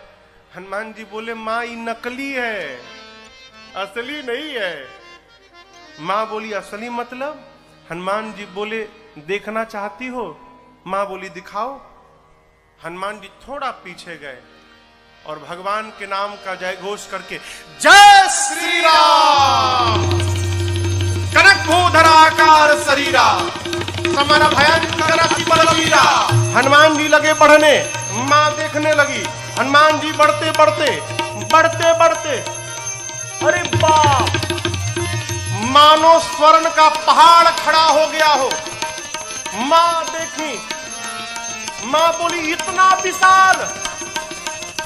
S1: हनुमान जी बोले मां ये नकली है, असली नहीं है। मां बोली असली मतलब? हनुमान जी बोले देखना चाहती हो? मां बोली दिखाओ। हनुमान जी थोड़ा पीछे गए और भगवान के नाम का जय घोष करके जय श्री राम, कनक भूधराकार शरीरा, समर भयंकर अति बलवीरा। हनुमान जी लगे बढ़ने, मां देखने लगी। हनुमान जी बढ़ते बढ़ते बढ़ते बढ़ते, अरे बाप, मानो स्वर्ण का पहाड़ खड़ा हो गया हो। मां देखी, मां बोली इतना विशाल।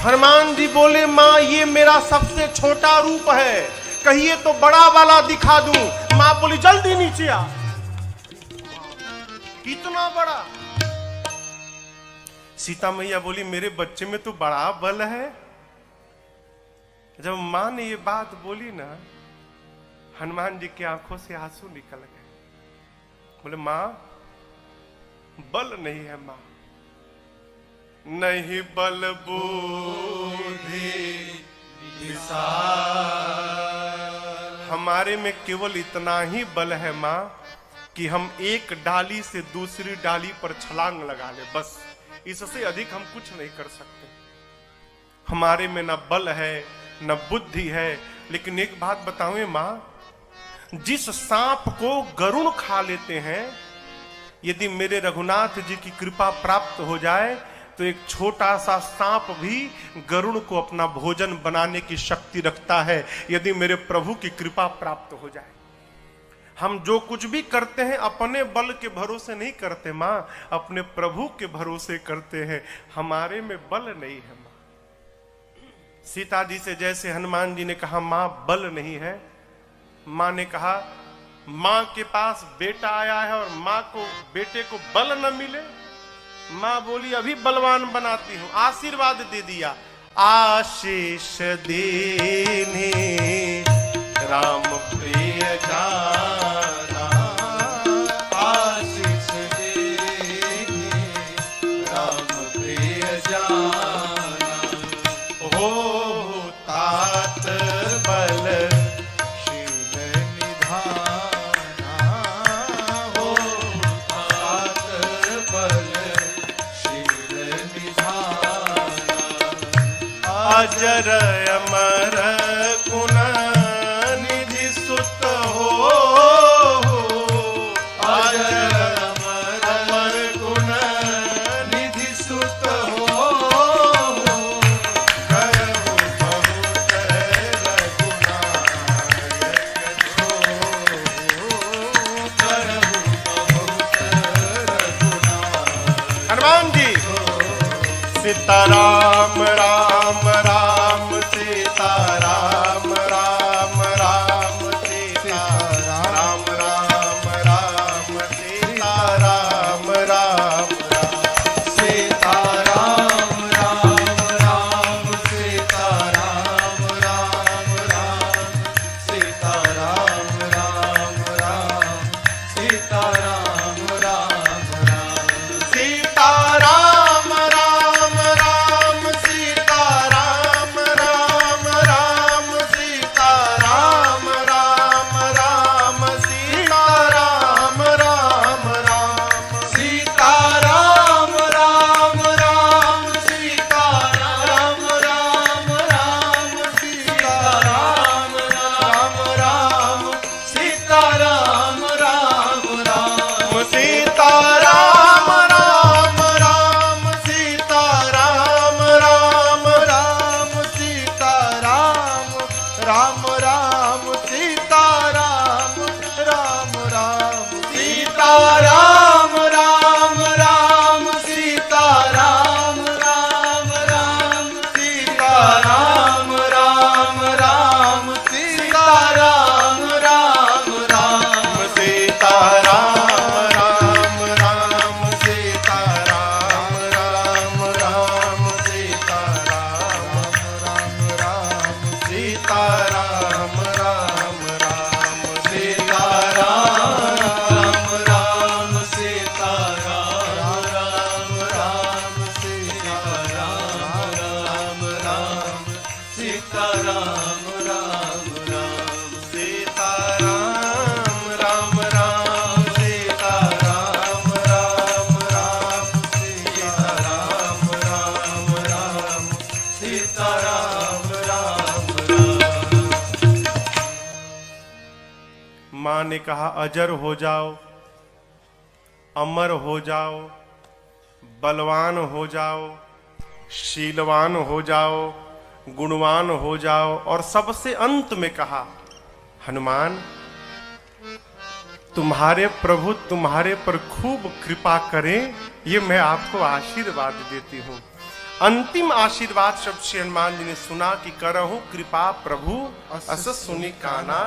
S1: हनुमान जी बोले मां ये मेरा सबसे छोटा रूप है, कहिए तो बड़ा वाला दिखा दूं। मां बोली जल्दी नीचे आ। इतना बड़ा। सीता मैया बोली मेरे बच्चे में तो बड़ा बल है। जब मां ने ये बात बोली ना, हनुमान जी की आंखों से आंसू निकल गए। बोले मां बल नहीं है, मां नहीं बल बुद्धि विशाल, हमारे में केवल इतना ही बल है मां कि हम एक डाली से दूसरी डाली पर छलांग लगा ले, बस इससे अधिक हम कुछ नहीं कर सकते। हमारे में न बल है न बुद्धि है। लेकिन एक बात बताऊं मां, जिस सांप को गरुड़ खा लेते हैं, यदि मेरे रघुनाथ जी की कृपा प्राप्त हो जाए तो एक छोटा सा सांप भी गरुड़ को अपना भोजन बनाने की शक्ति रखता है, यदि मेरे प्रभु की कृपा प्राप्त हो जाए। हम जो कुछ भी करते हैं अपने बल के भरोसे नहीं करते मां, अपने प्रभु के भरोसे करते हैं। हमारे में बल नहीं है मां। सीता जी से जैसे हनुमान जी ने कहा मां बल नहीं है, मां ने कहा मां के पास बेटा आया है और मां को बेटे को बल न मिले। मां बोली अभी बलवान बनाती हूं, आशीर्वाद दे दिया। आशीष देने राम प्रिय जाना,
S2: आशीष देने राम प्रिय जाना,
S1: हो तात बल
S2: शील निधाना, हो तात बल शील निधाना,
S1: अजर अमर गुण निधि सुत हो,
S2: अजर अमर गुण निधि सुत हो, करहु बहुत रघुनायक छो, करहु बहुत रघुनायक।
S1: हनुमान जी सीताराम राम राम सीताराम राम राम सीताराम राम राम सीताराम राम
S2: सीताराम राम राम सीताराम राम राम सीताराम राम राम सीताराम राम राम
S1: सीताराम राम राम सीताराम राम राम सीताराम राम राम सीताराम राम राम
S2: सीताराम राम राम सीताराम राम राम सीताराम राम राम सीताराम राम राम
S1: सीताराम राम राम सीताराम राम
S2: राम सीताराम राम राम सीताराम राम राम सीताराम राम राम
S1: मां ने कहा अजर हो जाओ, अमर हो जाओ, बलवान हो जाओ, शीलवान हो जाओ, गुणवान हो जाओ, और सबसे अंत में कहा हनुमान तुम्हारे प्रभु तुम्हारे पर खूब कृपा करें, ये मैं आपको आशीर्वाद देती हूं। अंतिम आशीर्वाद शब्द श्री हनुमान जी ने सुना कि करहु कृपा प्रभु अस सुनि काना,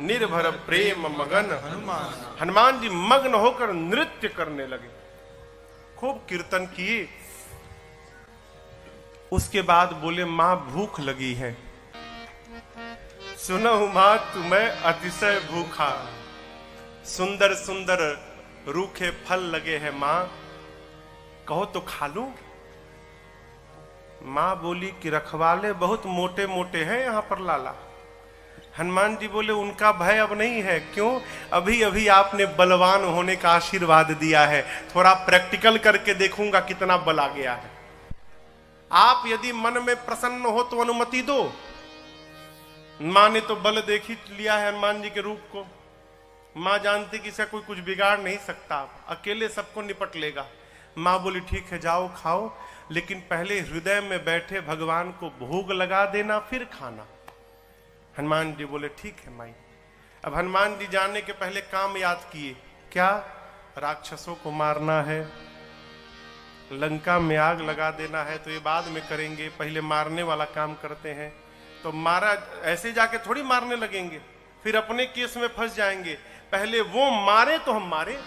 S1: निर्भर प्रेम मगन हनुमान। हनुमान जी मग्न होकर नृत्य करने लगे, खूब कीर्तन किए। उसके बाद बोले मां भूख लगी है। सुनहु मां तुम्हें अतिशय भूखा, सुंदर सुंदर रूखे फल लगे हैं मां, कहो तो खा लूं। मां बोली कि रखवाले बहुत मोटे मोटे हैं यहां पर लाला। हनुमान जी बोले उनका भय अब नहीं है। क्यों? अभी अभी आपने बलवान होने का आशीर्वाद दिया है, थोड़ा प्रैक्टिकल करके देखूंगा कितना बल आ गया है। आप यदि मन में प्रसन्न हो तो अनुमति दो। मां ने तो बल देख ही लिया है हनुमान जी के रूप को। मां जानती कि इसे कोई कुछ बिगाड़ नहीं सकता, अकेले सबको निपट लेगा। मां बोली ठीक है जाओ खाओ, लेकिन पहले हृदय में बैठे भगवान को भोग लगा देना फिर खाना। हनुमान जी बोले ठीक है माई। अब हनुमान जी जाने के पहले काम याद किए। क्या? राक्षसों को मारना है, लंका में आग लगा देना है, तो ये बाद में करेंगे, पहले मारने वाला काम करते हैं। तो मारा ऐसे जाके थोड़ी मारने लगेंगे, फिर अपने केस में फंस जाएंगे। पहले वो मारे तो हम मारे।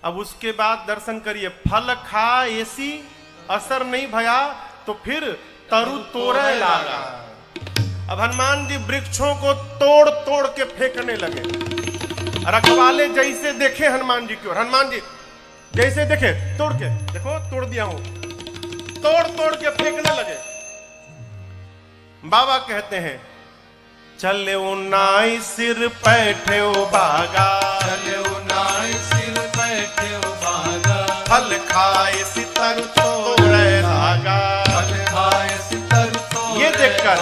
S1: अब उसके बाद दर्शन करिए, फल खा ऐसी असर नहीं भया तो फिर तरु तोड़े लागा। अब हनुमान जी वृक्षों को तोड़ तोड़ के फेंकने लगे। रखवाले जैसे देखे हनुमान जी की ओर, हनुमान जी जैसे देखे तोड़ के, देखो तोड़ दिया हूं, तोड़ तोड़ के फेंकने लगे। बाबा कहते हैं चले नाई सिर पैठे बागा,
S2: चले नाई सिर पैठे बागा,
S1: फल खाए सितर तोड़े लागा,
S2: फल खाए सितर तोड़े।
S1: ये देखकर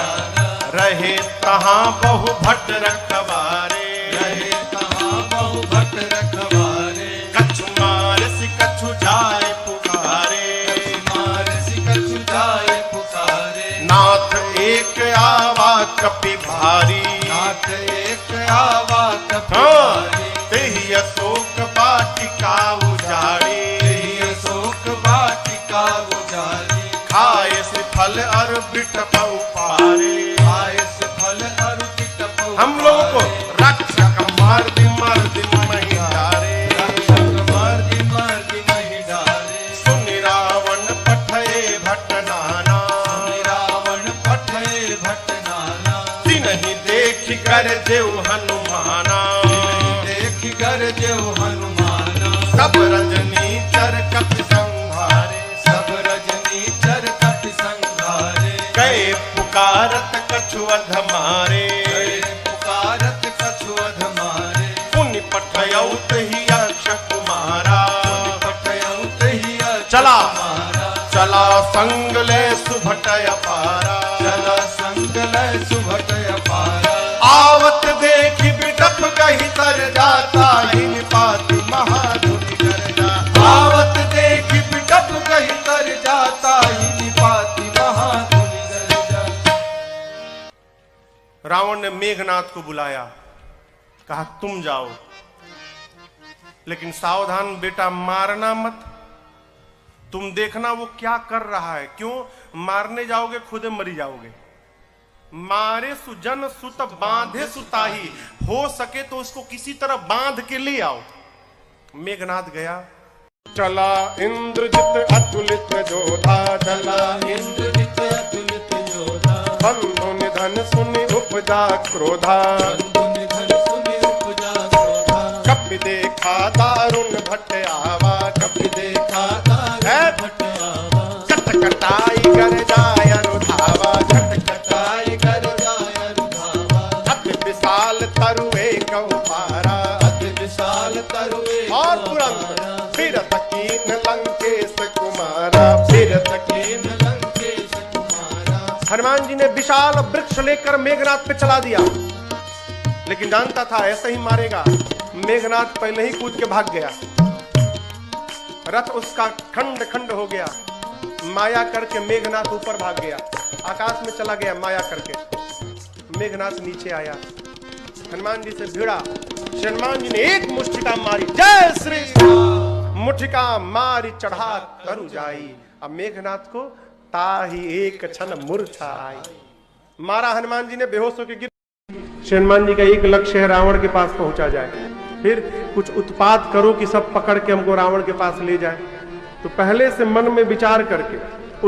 S1: रहे तहां बहु भट्ट रखवारे,
S2: रहे तहां बहु भट्ट रखवारे।
S1: कछु मार सि कछु जाए पुकारे,
S2: कछु मार सि कछु जाए पुकारे।
S1: नाथ एक आवा कपि भारी,
S2: नाथ एक आवा कपि भारी।
S1: तेहि अशोक वाटिका उजाड़ी,
S2: तेहि अशोक वाटिका उजाड़ी।
S1: खाए से फल और बिटप उपारे,
S2: खाए से फल और बिटप उपारे।
S1: हम लोगों को रक्षक मार दी मही डारे,
S2: रक्षक मार दी मही डारे।
S1: सुनि रावण पठये भट्ट नाना,
S2: सुनि रावण पठये भट्ट नाना।
S1: तिन्हि देख कर देव हनुमाना,
S2: देख कर देव हनुमाना।
S1: सब रजनी चर कपि संहारे,
S2: सब रजनी चर कपि संहारे।
S1: गए पुकारत कछु अधमारे,
S2: गए पुकारत कछु अधमारे।
S1: पुनि पठयौ तहि यक्ष कुमारा,
S2: पठयौ तहि यक्ष
S1: चला
S2: कुमारा।
S1: चला संग ले सुभटय पारा,
S2: चला संग ले सुभटय पारा।
S1: आवत देखी बिटप कही तर जाता, हिन पाति महाधुनि कर जा।
S2: आवत देखी बिटप कही तर जाता, हिन पाति महाधुनि कर जा।
S1: रावण ने मेघनाथ को बुलाया, कहा तुम जाओ, लेकिन सावधान बेटा मारना मत। तुम देखना वो क्या कर रहा है। क्यों? मारने जाओगे खुद मरी जाओगे। मारे सुजन सुत बांधे सुताही, हो सके तो उसको किसी तरह बांध के ले आओ। मेघनाथ गया, चला इंद्रजित अतुलित जोधा, चला
S2: इंद्रजित अतुलित योधा।
S1: बंधु निधन सुनि उपजा क्रोधा,
S2: बंधु निधन सुनि उपजा क्रोधा।
S1: कपि देखा दारुण भट्ट आवा,
S2: कपि देखा दारुण भट्ट आवा।
S1: कटकटाई कर जाय अनुधावा,
S2: कटकटाई कर जाय अनुधावा।
S1: अति विशाल तरु एक पारा,
S2: अति विशाल तरु एक
S1: और तुरंत फिरत कीन लंकेश कुमारा, फिरत
S2: कीन लंकेश कुमारा।
S1: हनुमान जी ने विशाल वृक्ष लेकर मेघनाथ पे चला दिया। लेकिन जानता था ऐसे ही मारेगा। मेघनाथ पहले ही कूद के भाग गया, रथ उसका खंड खंड हो गया। माया करके मेघनाथ ऊपर भाग गया, आकाश में चला गया माया करके। मेघनाथ नीचे आया, हनुमान जी से भिड़ा। हनुमान जी ने एक मुष्टिका मारी, जय श्री राम। मुठिका मारी चढ़ा तरु जाई। अब मेघनाथ को ताही एक क्षण मूर्छा आई। मारा हनुमान जी ने, बेहोश होकर गिर। हनुमान जी का एक लक्ष्य है रावण के पास पहुंचा जाए, फिर कुछ उत्पात करो कि सब पकड़ के हमको रावण के पास ले जाए। तो पहले से मन में विचार करके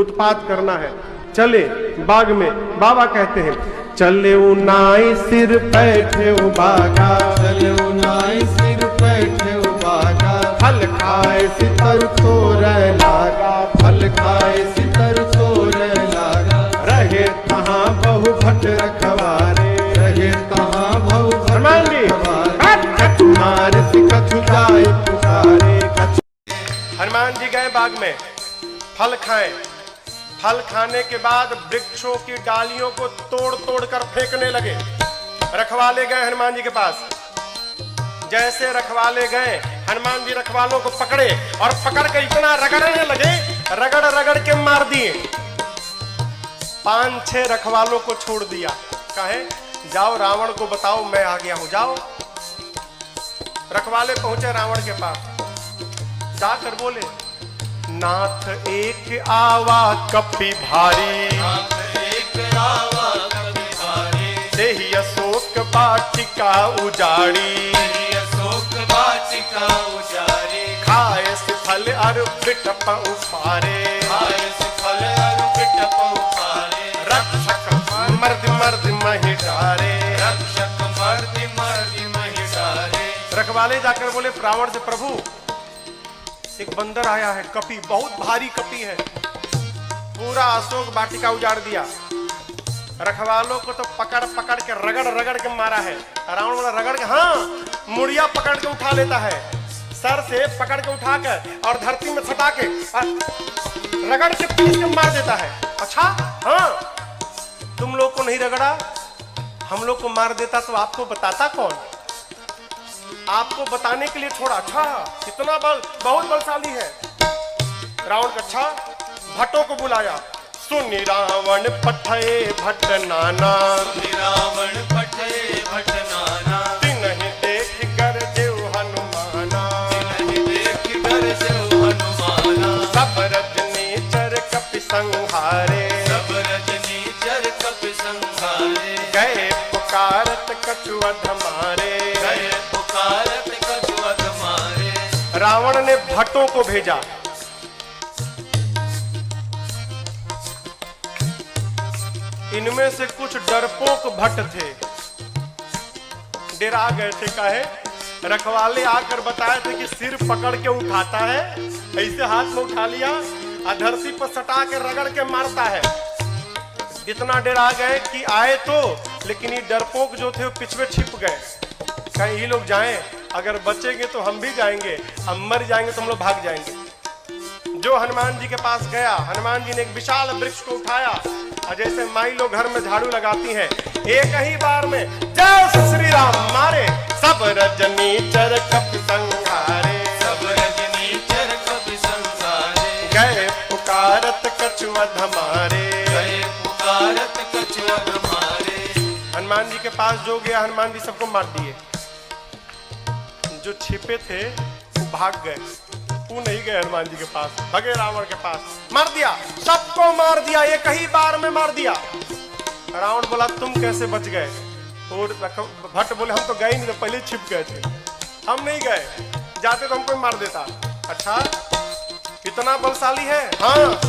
S1: उत्पात करना है। चले बाग में, बाबा कहते हैं चले नाई सिर बैठे बागा,
S2: चले नाई सिर बैठे बागा।
S1: फल खाए
S2: सितर तोर लागा, फल खाए सितर तोर लागा।
S1: रहे
S2: कहाँ बहु भट रखवारे, रहे कहाँ बहु
S1: हनुमान जी
S2: मार कछु जाए पुकारे।
S1: हनुमान जी गए बाग में, फल खाए। फल खाने के बाद वृक्षों की डालियों को तोड़ तोड़ कर फेंकने लगे। रखवाले गए हनुमान जी के पास। जैसे रखवाले गए, हनुमान जी रखवालों को पकड़े और पकड़ के इतना रगड़ने लगे, रगड़ रगड़ के मार दिए। 5-6 रखवालों को छोड़ दिया, कहे जाओ रावण को बताओ मैं आ गया हूं, जाओ। रखवाले पहुंचे रावण के पास, जाकर बोले नाथ एक आवा कपि भारी,
S2: नाथ एक आवा कपि भारी।
S1: देहि अशोक वाटिका उजाड़ी,
S2: अशोक वाटिका उजाड़ी।
S1: खाए से फल अरु बिटप उफारे,
S2: खाए से फल अरु बिटप उफारे।
S1: रक्षक मर्द मर्द महि डारे,
S2: रक्षक मर्द मर्द महि डारे।
S1: रखवाले जाकर बोले रावण से प्रभु एक बंदर आया है, कपि, बहुत भारी कपि है, पूरा अशोक वाटिका उजाड़ दिया। रखवालों को तो पकड़ पकड़ के रगड़ रगड़ के मारा है। रावण बोला रगड़ के, हाँ, मुड़िया पकड़ के उठा लेता है, सर से पकड़ के उठाकर और धरती में सटा के रगड़ के पीस के मार देता है। अच्छा, हाँ, तुम लोग को नहीं रगड़ा, हम लोग को मार देता तो आपको बताता कौन? आपको बताने के लिए छोड़ा। अच्छा, कितना बहुत बलशाली है रावण का। अच्छा, भट्टों को बुलाया। सुनि रावण पठे भट्ट नाना,
S2: रावण पठे भट्ट नाना।
S1: तिन्हि देख कर देव हनुमाना,
S2: तिन्हि देख कर देव हनुमाना।
S1: सब रजनीचर कपि संहारे,
S2: सब रजनीचर कपि संहारे।
S1: गए पुकारत कछु अधमारे,
S2: गए पुकारत कछु अधमारे।
S1: रावण ने भट्टों को भेजा। इनमें से कुछ डरपोक भट्ट थे, डरा गए थे। काहे? रखवाले आकर बताए थे कि सिर पकड़ के उठाता है, ऐसे हाथ में उठा लिया और धरती पर सटा के रगड़ के मारता है। इतना डरा गए कि आए तो, लेकिन ये डरपोक जो थे वो पिछवे छिप गए। कहीं ये लोग जाएं, अगर बचेंगे तो हम भी जाएंगे, अब मर जाएंगे तो हम लोग भाग जाएंगे। जो हनुमान जी के पास गया, हनुमान जी ने एक विशाल वृक्ष को उठाया और जैसे माई लोग घर में झाड़ू लगाती हैं, एक ही बार में जय श्री राम मारे। सब रजनीचर कपि संहारे,
S2: सब रजनीचर कपि संहारे।
S1: गए पुकारत कछु अधमारे,
S2: गए पुकारत कछु अधमारे।
S1: हनुमान जी के पास जो गया, हनुमान जी सबको मार दिए। जो छिपे थे वो भाग गए, वो नहीं गए हनुमान जी के पास, भगे रावण के पास, मार दिया, सबको मार दिया, एक ही बार में मार दिया। रावण बोला तुम कैसे बच गए? और भट्ट बोले हम तो गए नहीं, तो पहले छिप गए थे, हम नहीं गए, जाते तो हमको मार देता। अच्छा, इतना बलशाली है? हाँ।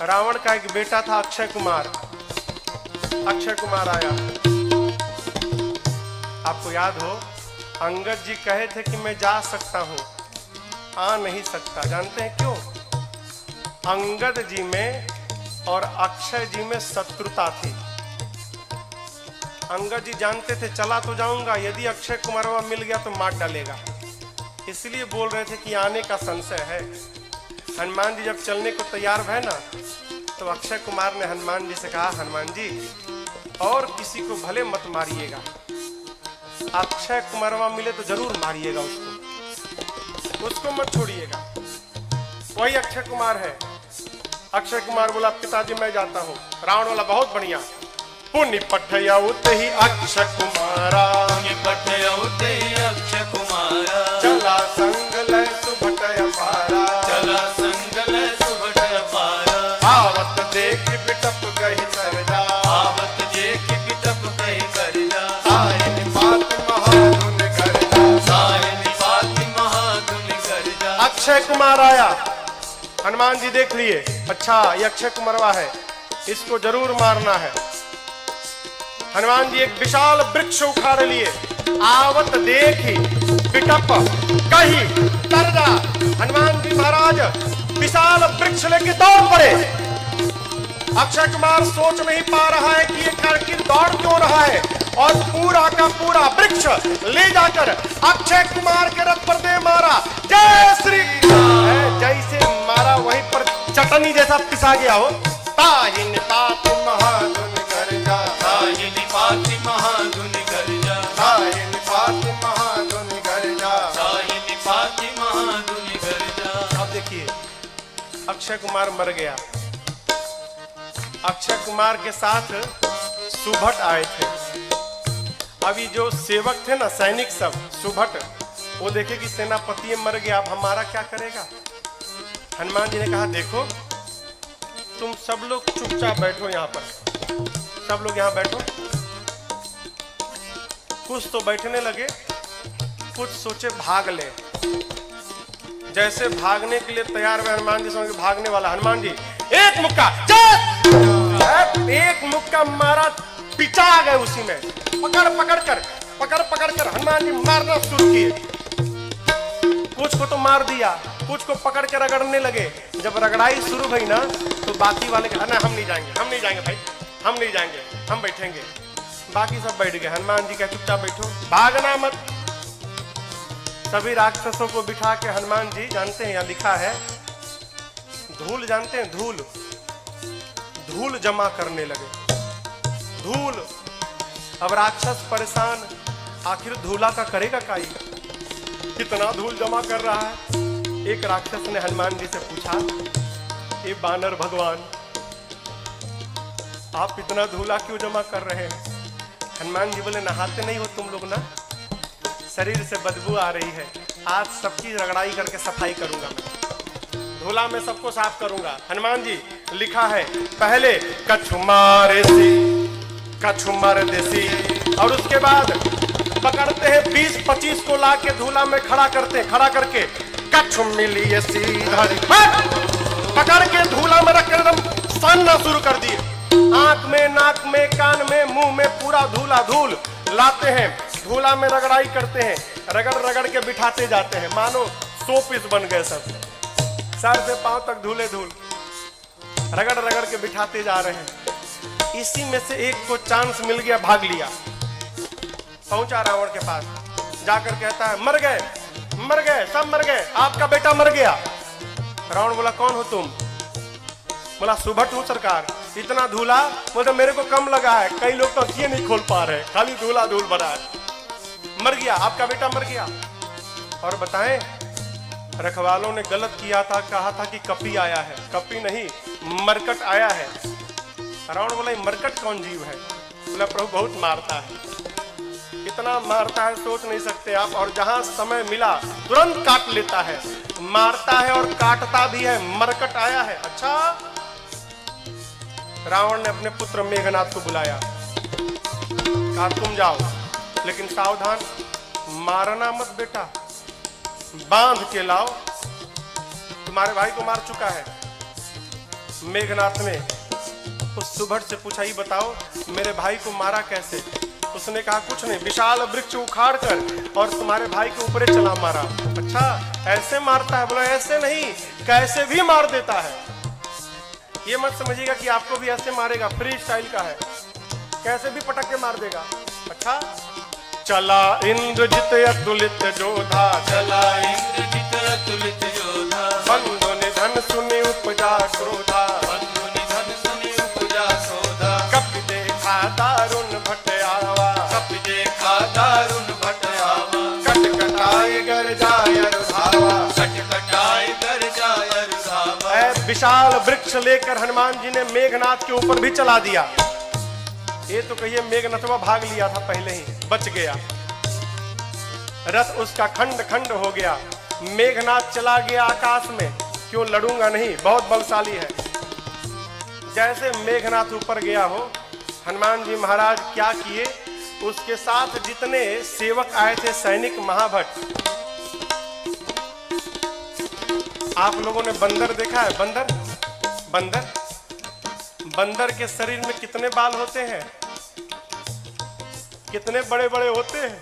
S1: रावण का एक बेटा था अक्षय कुमार। अक्षय कुमार आया, आपको याद हो अंगद जी कहे थे कि मैं जा सकता हूं, आ नहीं सकता। जानते हैं क्यों? अंगद जी में और अक्षय जी में शत्रुता थी। अंगद जी जानते थे चला तो जाऊंगा, यदि अक्षय कुमार मिल गया तो मार डालेगा, इसलिए बोल रहे थे कि आने का संशय है। हनुमान जी जब चलने को तैयार भय ना, तो अक्षय कुमार ने हनुमान जी से कहा हनुमान जी और किसी को भले मत मारिएगा, अक्षय कुमारवा मिले तो जरूर मारिएगा उसको मत छोड़िएगा। वही अक्षय कुमार है। अक्षय कुमार बोला पिताजी मैं जाता हूँ। रावण बोला बहुत बढ़िया। पुण्य पठयाउत ही अक्षय कुमारा,
S2: पुण्य पठयाउत ही अक्षय कुमारा,
S1: चला संग लय सुभट अपारा,
S2: चला संग लय सुभट अपारा।
S1: आवत देख बिटप कही सरजा,
S2: आवत देख बिटप कही सरजा।
S1: साहिन बात महाधुन करजा,
S2: साहिन बात महाधुन करजा।
S1: अक्षय कुमार आया। हनुमान जी देख लिए, अच्छा ये अक्षय कुमारवा है, इसको जरूर मारना है। हनुमान जी एक विशाल वृक्ष उखाड़ लिए। आवत देखी बिटप कही तरजा। हनुमान जी महाराज विशाल वृक्ष लेके दौड़ पड़े। अक्षय कुमार सोच नहीं पा रहा है कि ये करके दौड़ क्यों रहा है, और पूरा का पूरा वृक्ष ले जाकर अक्षय कुमार के रथ पर दे मारा। जय श्री राम। जैसे मारा वहीं पर चटनी जैसा पिसा गया हो। ताहिन तात महाधुन करजा,
S2: ताहिन तात महाधुन करजा,
S1: ताहिन तात महाधुन करजा,
S2: ताहिन तात महाधुन करजा।
S1: अब देखिए अक्षय कुमार मर गया। अक्षय कुमार के साथ सुभट आए थे। अभी जो सेवक थे ना, सैनिक सब, सुभट, वो देखे कि सेनापति मर गया, अब हमारा क्या करेगा। हनुमान जी ने कहा देखो तुम सब लोग चुपचाप बैठो यहाँ पर, सब लोग यहाँ बैठो। कुछ तो बैठने लगे, कुछ सोचे भाग ले। जैसे भागने के लिए तैयार हुए हनुमान जी, समझ भागने वाला हनुमान जी एक मुक्का, एक मुक्का मारा, पिचा गए उसी में। पकड़ कर हनुमान जी मारना शुरू किए। कुछ को तो मार दिया, कुछ को पकड़ के रगड़ने लगे। जब रगड़ाई शुरू हुई ना, तो बाकी वाले कहा ना हम नहीं जाएंगे भाई, हम नहीं जाएंगे, हम बैठेंगे। बाकी सब बैठ गए। हनुमान जी कहा चुपचाप बैठो, भागना मत। सभी राक्षसों को बिठा के हनुमान जी, जानते हैं यहाँ लिखा है धूल, जानते हैं धूल, धूल जमा करने लगे। धूल। अब राक्षस परेशान, आखिर धूला का करेगा काई, कितना धूल जमा कर रहा है। एक राक्षस ने हनुमान जी से पूछा, ये बानर भगवान आप इतना धूला क्यों जमा कर रहे हैं। हनुमान जी बोले नहाते नहीं हो तुम लोग ना, शरीर से बदबू आ रही है, आज सबकी रगड़ाई करके सफाई करूंगा मैं, धूला में सबको साफ करूंगा। हनुमान जी लिखा है पहले कछु मार देसी, और उसके बाद पकड़ते हैं 20-25 को लाके धूला में खड़ा करते हैं, खड़ा करके कछु मिली सीधा पकड़ के धूला में रख एकदम सानना शुरू कर दिए। आंख में, नाक में, कान में, मुंह में पूरा धूला धूल लाते हैं, धूला में रगड़ाई करते हैं, रगड़ रगड़ के बिठाते जाते हैं, मानो 100 पीस बन गए सब, सर से पांव तक धूले धूल, रगड़ रगड़ के बिठाते जा रहे हैं। इसी में से एक को चांस मिल गया, भाग लिया, पहुंचा रावण के पास, जाकर कहता है मर गए, सब मर गए, आपका बेटा मर गया। रावण बोला कौन हो तुम। बोला सुभट हूं सरकार। इतना धूला, बोले मेरे को कम लगा है, कई लोग तो आंखें नहीं खोल पा रहे, खाली धूला धूल भरा है। मर गया, आपका बेटा मर गया। और बताएं रखवालों ने गलत किया था, कहा था कि कपी आया है, कपी नहीं मरकट आया है। रावण बोला मरकट कौन जीव है। बोला प्रभु बहुत मारता है, इतना मारता है सोच नहीं सकते आप, और जहां समय मिला तुरंत काट लेता है, मारता है और काटता भी है, मरकट आया है। अच्छा। रावण ने अपने पुत्र मेघनाथ को बुलाया, कहा तुम जाओ, लेकिन सावधान, मारना मत बेटा, बांध के लाओ, तुम्हारे भाई को मार चुका है। मेघनाथ ने उस सुभट से पूछा, ही बताओ मेरे भाई को मारा कैसे। उसने कहा कुछ नहीं, विशाल वृक्ष उखाड़ कर और तुम्हारे भाई के ऊपर चला मारा। अच्छा ऐसे मारता है। बोला ऐसे नहीं, कैसे भी मार देता है। ये मत समझिएगा कि आपको भी ऐसे मारेगा, फ्री स्टाइल का है, कैसे भी पटक के मार देगा। अच्छा। चला इंद्रजित अतुलित जोधा,
S2: चला इंद्रजित अतुलित जोधा,
S1: बंधु निधन सुनि उपजा क्रोधा,
S2: बंधु निधन सुनि उपजा क्रोधा,
S1: कपि देखा दारुण भट आवा,
S2: कपि देखा दारुण
S1: विशाल वृक्ष लेकर हनुमान जी ने मेघनाथ के ऊपर भी चला दिया। ये तो कहिए मेघनाथवा भाग लिया था पहले ही, बच गया। रथ उसका खंड खंड हो गया। मेघनाथ चला गया आकाश में। क्यों लड़ूंगा नहीं, बहुत बलशाली है। जैसे मेघनाथ ऊपर गया हो, हनुमान जी महाराज क्या किए, उसके साथ जितने सेवक आए थे सैनिक महाभट। आप लोगों ने बंदर देखा है? बंदर बंदर बंदर के शरीर में कितने बाल होते हैं, कितने बड़े बड़े होते हैं।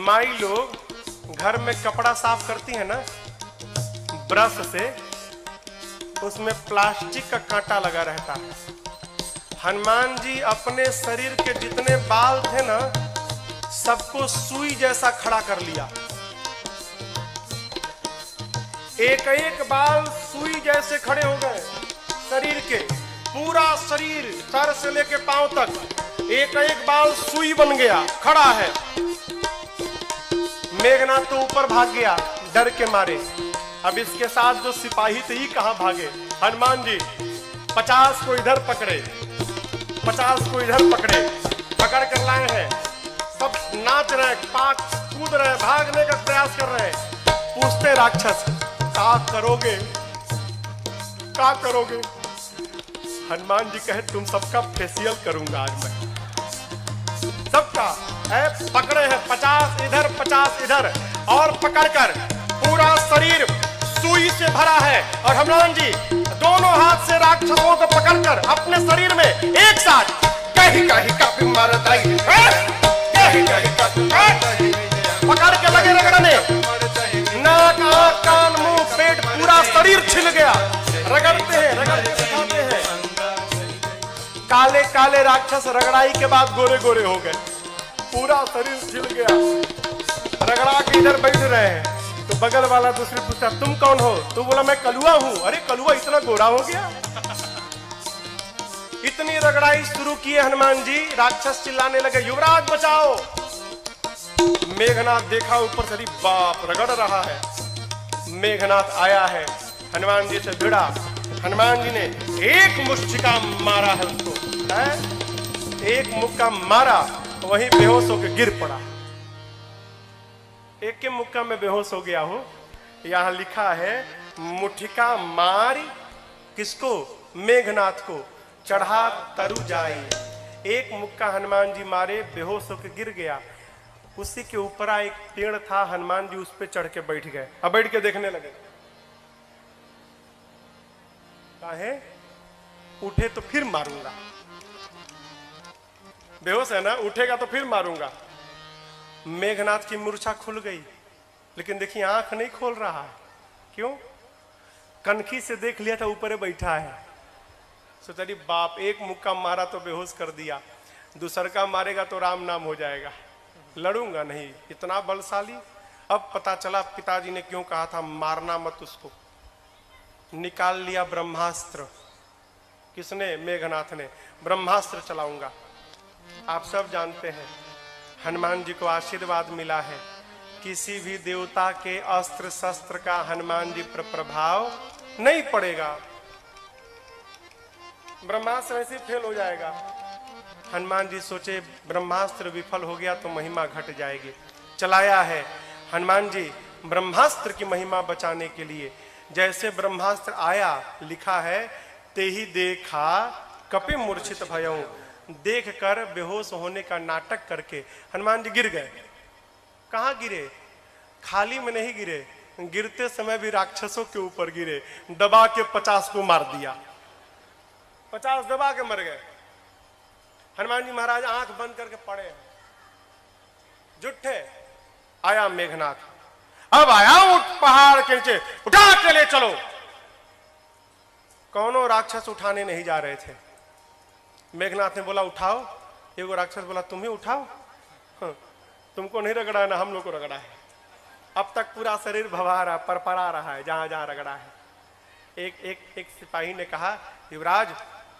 S1: माई लोग घर में कपड़ा साफ करती है ना ब्रश से, उसमें प्लास्टिक का कांटा लगा रहता है। हनुमान जी अपने शरीर के जितने बाल थे ना, सबको सुई जैसा खड़ा कर लिया। एक एक बाल सुई जैसे खड़े हो गए शरीर के। पूरा शरीर सर से लेके पांव तक एक एक बाल सुई बन गया, खड़ा है। मेघनाथ तो ऊपर भाग गया डर के मारे। अब इसके साथ जो सिपाही थे ही कहां भागे। हनुमान जी 50 को इधर पकड़े, 50 को इधर पकड़े, पकड़ कर लाए हैं। सब नाच रहे हैं, पाक कूद रहे हैं, भागने का प्रयास कर रहे हैं। पूछते राक्षस क्या करोगे, क्या करोगे? हनुमान जी कहे तुम सबका फेशियल करूंगा आज मैं, सबका। पकड़े हैं 50 इधर 50 इधर, और पकड़कर पूरा शरीर सुई से भरा है। और हनुमान जी दोनों हाथ से राक्षसों को पकड़कर अपने शरीर में एक साथ कहीं कहीं काफी पकड़ के लगे रगड़ने। नाक आंख कान मुंह पेट पूरा शरीर छिल गया। रगड़ते हैं, रगड़ते दिखाते हैं। काले काले राक्षस रगड़ाई के बाद गोरे गोरे हो गए, पूरा शरीर छिल गया। रगड़ा के इधर बैठ रहे हैं तो बगल वाला दूसरे पूछता तुम कौन हो? तो बोला मैं कलुआ हूं। अरे कलुआ इतना गोरा हो गया? इतनी रगड़ाई शुरू किए हनुमान जी, राक्षस चिल्लाने लगे युवराज बचाओ। मेघनाथ देखा ऊपर से, बाप रगड़ रहा है। मेघनाथ आया है, हनुमान जी से भिड़ा। हनुमान जी ने एक मुष्टिका मारा है उसको, एक मुक्का मारा, वहीं बेहोश होकर गिर पड़ा। एक के मुक्का में बेहोश हो गया हो। यहां लिखा है मुठिका मारी किसको? मेघनाथ को, चढ़ा तरु जाई। एक मुक्का हनुमान जी मारे, बेहोश होकर गिर गया। उसी के ऊपर एक पेड़ था, हनुमान जी उस पे चढ़ के बैठ गए। अब बैठ के देखने लगे। काहे? उठे तो फिर मारूंगा। बेहोश है ना, उठेगा तो फिर मारूंगा। मेघनाथ की मूर्छा खुल गई, लेकिन देखिए आंख नहीं खोल रहा है। क्यों? कनखी से देख लिया था ऊपर बैठा है। सोचा बाप, एक मुक्का मारा तो बेहोश कर दिया, दूसर का मारेगा तो राम नाम हो जाएगा, लड़ूंगा नहीं। इतना बलशाली। अब पता चला पिताजी ने क्यों कहा था मारना मत उसको। निकाल लिया ब्रह्मास्त्र। किसने? मेघनाथ ने। ब्रह्मास्त्र चलाऊंगा। आप सब जानते हैं हनुमान जी को आशीर्वाद मिला है, किसी भी देवता के अस्त्र शस्त्र का हनुमान जी पर प्रभाव नहीं पड़ेगा। ब्रह्मास्त्र ऐसे फेल हो जाएगा। हनुमान जी सोचे ब्रह्मास्त्र विफल हो गया तो महिमा घट जाएगी। चलाया है हनुमान जी ब्रह्मास्त्र की महिमा बचाने के लिए। जैसे ब्रह्मास्त्र आया, लिखा है ते ही देखा कपि मूर्छित भयऊ। देख कर बेहोश होने का नाटक करके हनुमान जी गिर गए। कहां गिरे? खाली में नहीं गिरे, गिरते समय भी राक्षसों के ऊपर गिरे। दबा के 50 को मार दिया, 50 दबा के मर गए। हनुमान जी महाराज आंख बंद करके पड़े, जुट्ठे। आया मेघनाथ, अब आया उठ पहाड़ के नीचे, उठा के ले चलो। कौनों राक्षस उठाने नहीं जा रहे थे। मेघनाथ ने बोला उठाओ। एगो राक्षस बोला तुम ही उठाओ। तुमको नहीं रगड़ा है ना, हम लोग को रगड़ा है। अब तक पूरा शरीर भवा रहा, परपरा रहा है जहां जहां रगड़ा है। एक सिपाही ने कहा युवराज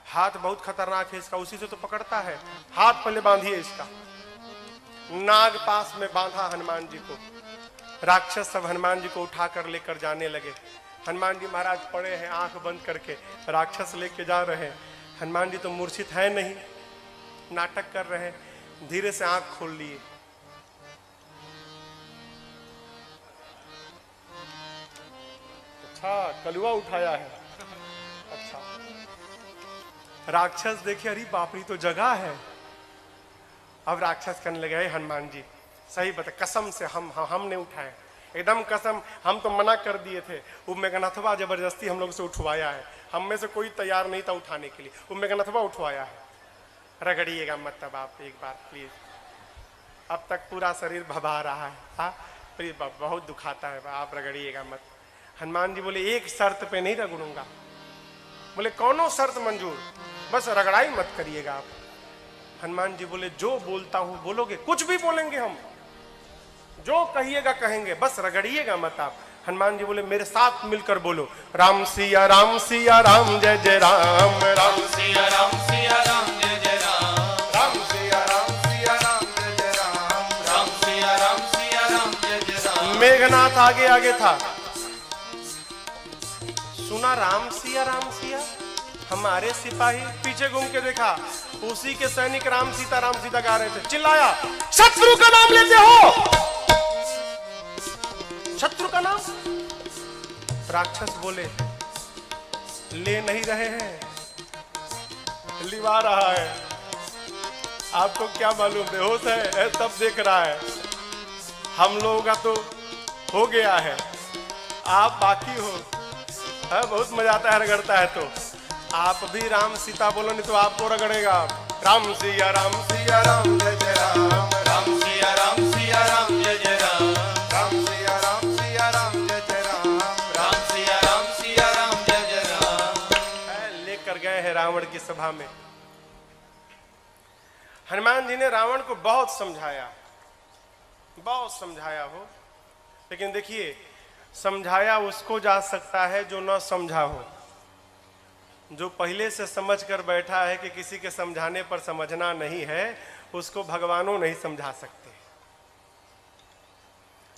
S1: हाथ बहुत खतरनाक है इसका, उसी से तो पकड़ता है, हाथ पहले बांधिए इसका। नाग पास में बांधा हनुमान जी को। राक्षस सब हनुमान जी को उठाकर लेकर जाने लगे। हनुमान जी महाराज पड़े हैं आंख बंद करके, राक्षस लेके जा रहे हैं। हनुमान जी तो मूर्छित है नहीं, नाटक कर रहे हैं। धीरे से आंख खोल लिए, अच्छा कलुआ उठाया है। अच्छा, राक्षस देखे, अरे बाप रे तो जगह है। अब राक्षस करने लगे, हे हनुमान जी सही बता, कसम से हमने उठाए, एकदम कसम, हम तो मना कर दिए थे। वो मेघनाथवा जबरदस्ती हम लोग से उठवाया है, हम में से कोई तैयार नहीं था उठाने के लिए, वो मेघनाथवा उठवाया है। रगड़िएगा मत तब आप एक बार प्लीज, अब तक पूरा शरीर भभा रहा है। हाँ प्लीज, बहुत दुखाता है, आप रगड़िएगा मत। हनुमान जी बोले एक शर्त पे नहीं रगड़ूंगा। बोले कौनो शर्त मंजूर, बस रगड़ाई मत करिएगा आप। हनुमान जी बोले जो बोलता हूं बोलोगे, कुछ भी बोलेंगे हम, जो कहिएगा कहेंगे, बस रगड़िएगा मत आप। हनुमान जी बोले मेरे साथ मिलकर बोलो, राम सिया राम सिया राम जय जय राम, राम सिया राम सिया राम जय जय राम, राम सिया राम सिया राम जय जय राम, राम सिया राम सिया राम जय जय राम। मेघनाथ आगे आगे था, सुना राम सिया हमारे सिपाही, पीछे घूम के देखा उसी के सैनिक राम सीता गा रहे थे। चिल्लाया, शत्रु का नाम लेते हो, शत्रु का नाम। राक्षस बोले ले नहीं रहे हैं, लिवा रहा है। आपको क्या मालूम, बेहोश है तब देख रहा है। हम लोगों का तो हो गया है, आप बाकी हो। बहुत मजा आता है रगड़ता है तो। आप भी राम सीता बोलो, नहीं तो आपको रगड़ेगा। राम सिया राम जय जय राम, राम सिया राम जय जय राम, राम सिया राम जय जय राम, राम सिया राम जय जय राम। लेकर गए हैं रावण की सभा में। हनुमान जी ने रावण को बहुत समझाया हो, लेकिन देखिए समझाया उसको जा सकता है जो न समझा हो। जो पहले से समझ कर बैठा है कि किसी के समझाने पर समझना नहीं है, उसको भगवानों नहीं समझा सकते।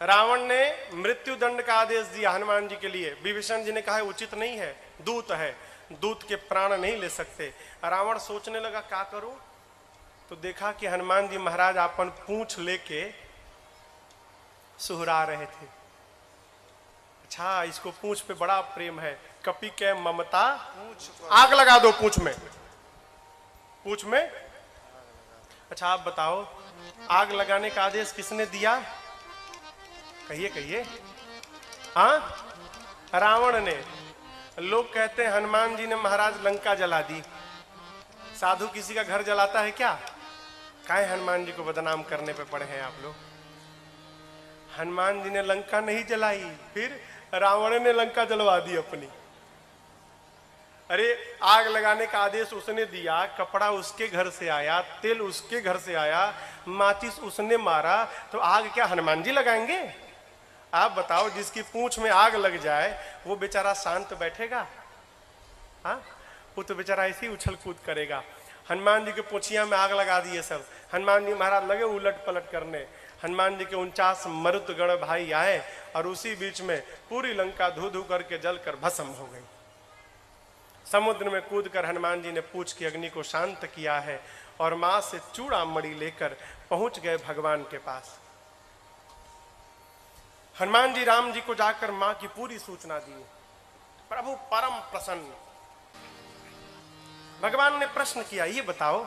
S1: रावण ने मृत्यु दंड का आदेश दिया हनुमान जी के लिए। विभीषण जी ने कहा उचित नहीं है, दूत है, दूत के प्राण नहीं ले सकते। रावण सोचने लगा क्या करूं, तो देखा कि हनुमान जी महाराज अपन पूंछ लेके सुहरा रहे थे। अच्छा, इसको पूंछ पे बड़ा प्रेम है, कपि के ममता, आग लगा दो पूंछ में। अच्छा आप बताओ, आग लगाने का आदेश किसने दिया? कहिए। हाँ, रावण ने। लोग कहते हैं हनुमान जी ने महाराज लंका जला दी। साधु किसी का घर जलाता है क्या? काहे हनुमान जी को बदनाम करने पे पड़े हैं आप लोग। हनुमान जी ने लंका नहीं जलाई, फिर रावण ने लंका जलवा दी अपनी। अरे आग लगाने का आदेश उसने दिया, कपड़ा उसके घर से आया, तेल उसके घर से आया, माचिस उसने मारा, तो आग क्या हनुमान जी लगाएंगे? आप बताओ, जिसकी पूंछ में आग लग जाए वो बेचारा शांत बैठेगा? हाँ, वो तो बेचारा ऐसे ही उछल कूद करेगा। हनुमान जी के पूंछिया में आग लगा दिए सब। हनुमान जी महाराज लगे उलट पलट करने। हनुमान जी के 49 मरुतगण भाई आए और उसी बीच में पूरी लंका धू धू करके जलकर भस्म हो गई। समुद्र में कूदकर हनुमान जी ने पूंछ की अग्नि को शांत किया है और मां से चूड़ा मणि लेकर पहुंच गए भगवान के पास। हनुमान जी राम जी को जाकर मां की पूरी सूचना दी। प्रभु परम प्रसन्न। भगवान ने प्रश्न किया, ये बताओ,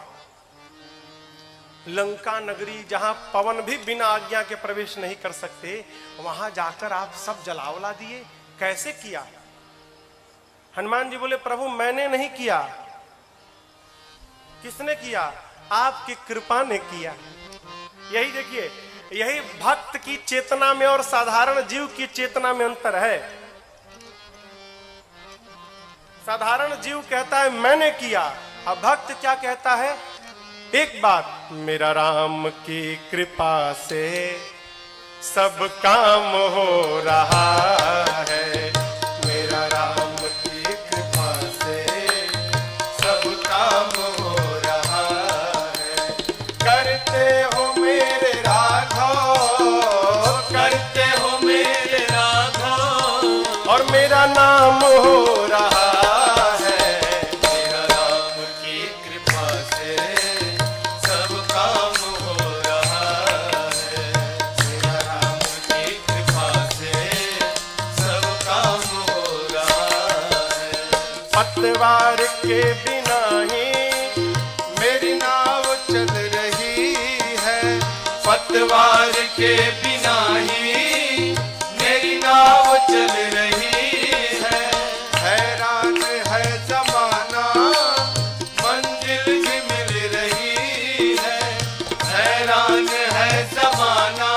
S1: लंका नगरी जहां पवन भी बिना आज्ञा के प्रवेश नहीं कर सकते, वहां जाकर आप सब जलावला दिए, कैसे किया? हनुमान जी बोले, प्रभु मैंने नहीं किया। किसने किया? आपकी कृपा ने किया। यही देखिए, यही भक्त की चेतना में और साधारण जीव की चेतना में अंतर है। साधारण जीव कहता है मैंने किया, अब भक्त क्या कहता है? एक बात, मेरा राम की कृपा से सब काम हो रहा है, मेरा राम की कृपा से सब काम हो रहा है। करते हो मेरे राघव, करते हो मेरे राघव, और मेरा नाम पतवार के बिना ही
S2: मेरी नाव चल रही है, पतवार के बिना ही मेरी नाव चल रही है। हैरान है जमाना, मंजिल भी मिल रही है। हैरान है जमाना,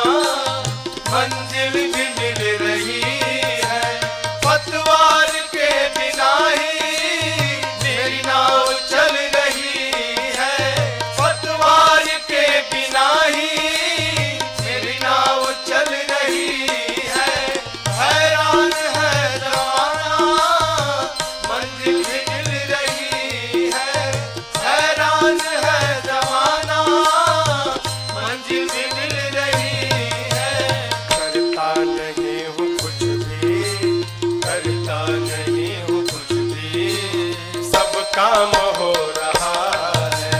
S2: मंजिल भी मिल रही है। पतवार के बिना ही मेरी नाव चल रही है। पतवार के बिना ही मेरी नाव चल रही है। हैरान है जमाना, मंजिल भी मिल रही है। हैरान है जमाना, मंजिल भी मिल रही है।
S1: करता नहीं हूँ कुछ भी,
S2: करता नहीं हूँ कुछ भी,
S1: सब काम हो रहा है।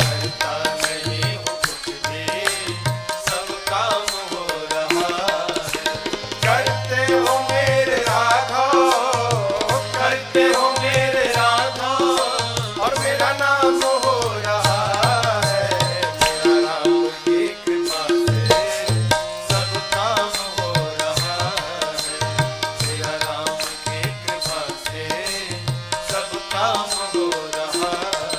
S2: करता नहीं हूँ कुछ भी, सब काम हो रहा है। करते हो मेरे राघव, करते हो मेरे राघव,
S1: और मेरा नाम हो रहा है।
S2: मेरा राम की कृपा से सब काम हो रहा है। मेरा राम की कृपा से सब काम हो रहा है।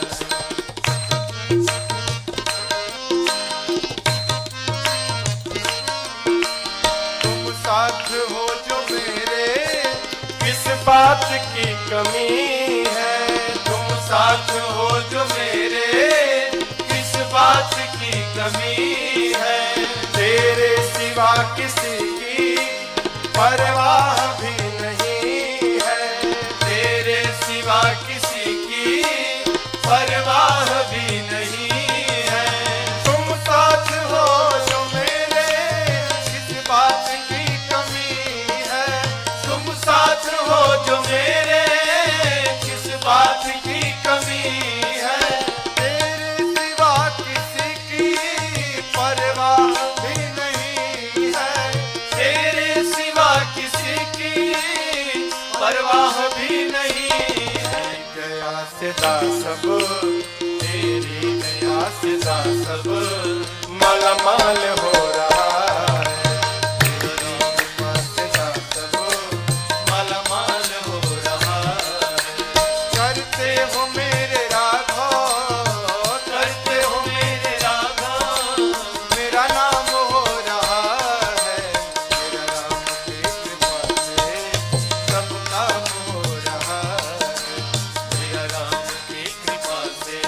S1: तुम साथ हो जो मेरे, किस बात की कमी है।
S2: तुम साथ हो जो मेरे, किस बात की कमी है।
S1: तेरे सिवा किसी की परवाह भी नहीं है।
S2: तेरे सिवा किसी की परवाह भी नहीं है।
S1: तुम साथ हो जो
S2: मेरे, किस बात की कमी है। तुम साथ हो जो मेरे, किस बात की कमी है। तेरे सिवा किसी की परवाह भी नहीं है। तेरे सिवा किसी की परवाह भी नहीं है।
S1: गया सिदा सब,
S2: तेरी दया से सब
S1: मालामाल हो रहा है।
S2: तेरी कृपा से सब मालामाल हो रहा है। करते हो मेरे राघव, करते हो मेरे राघव, मेरा नाम हो रहा है। मेरा राम की कृपा से सब काम हो रहा है। मेरा राम की कृपा से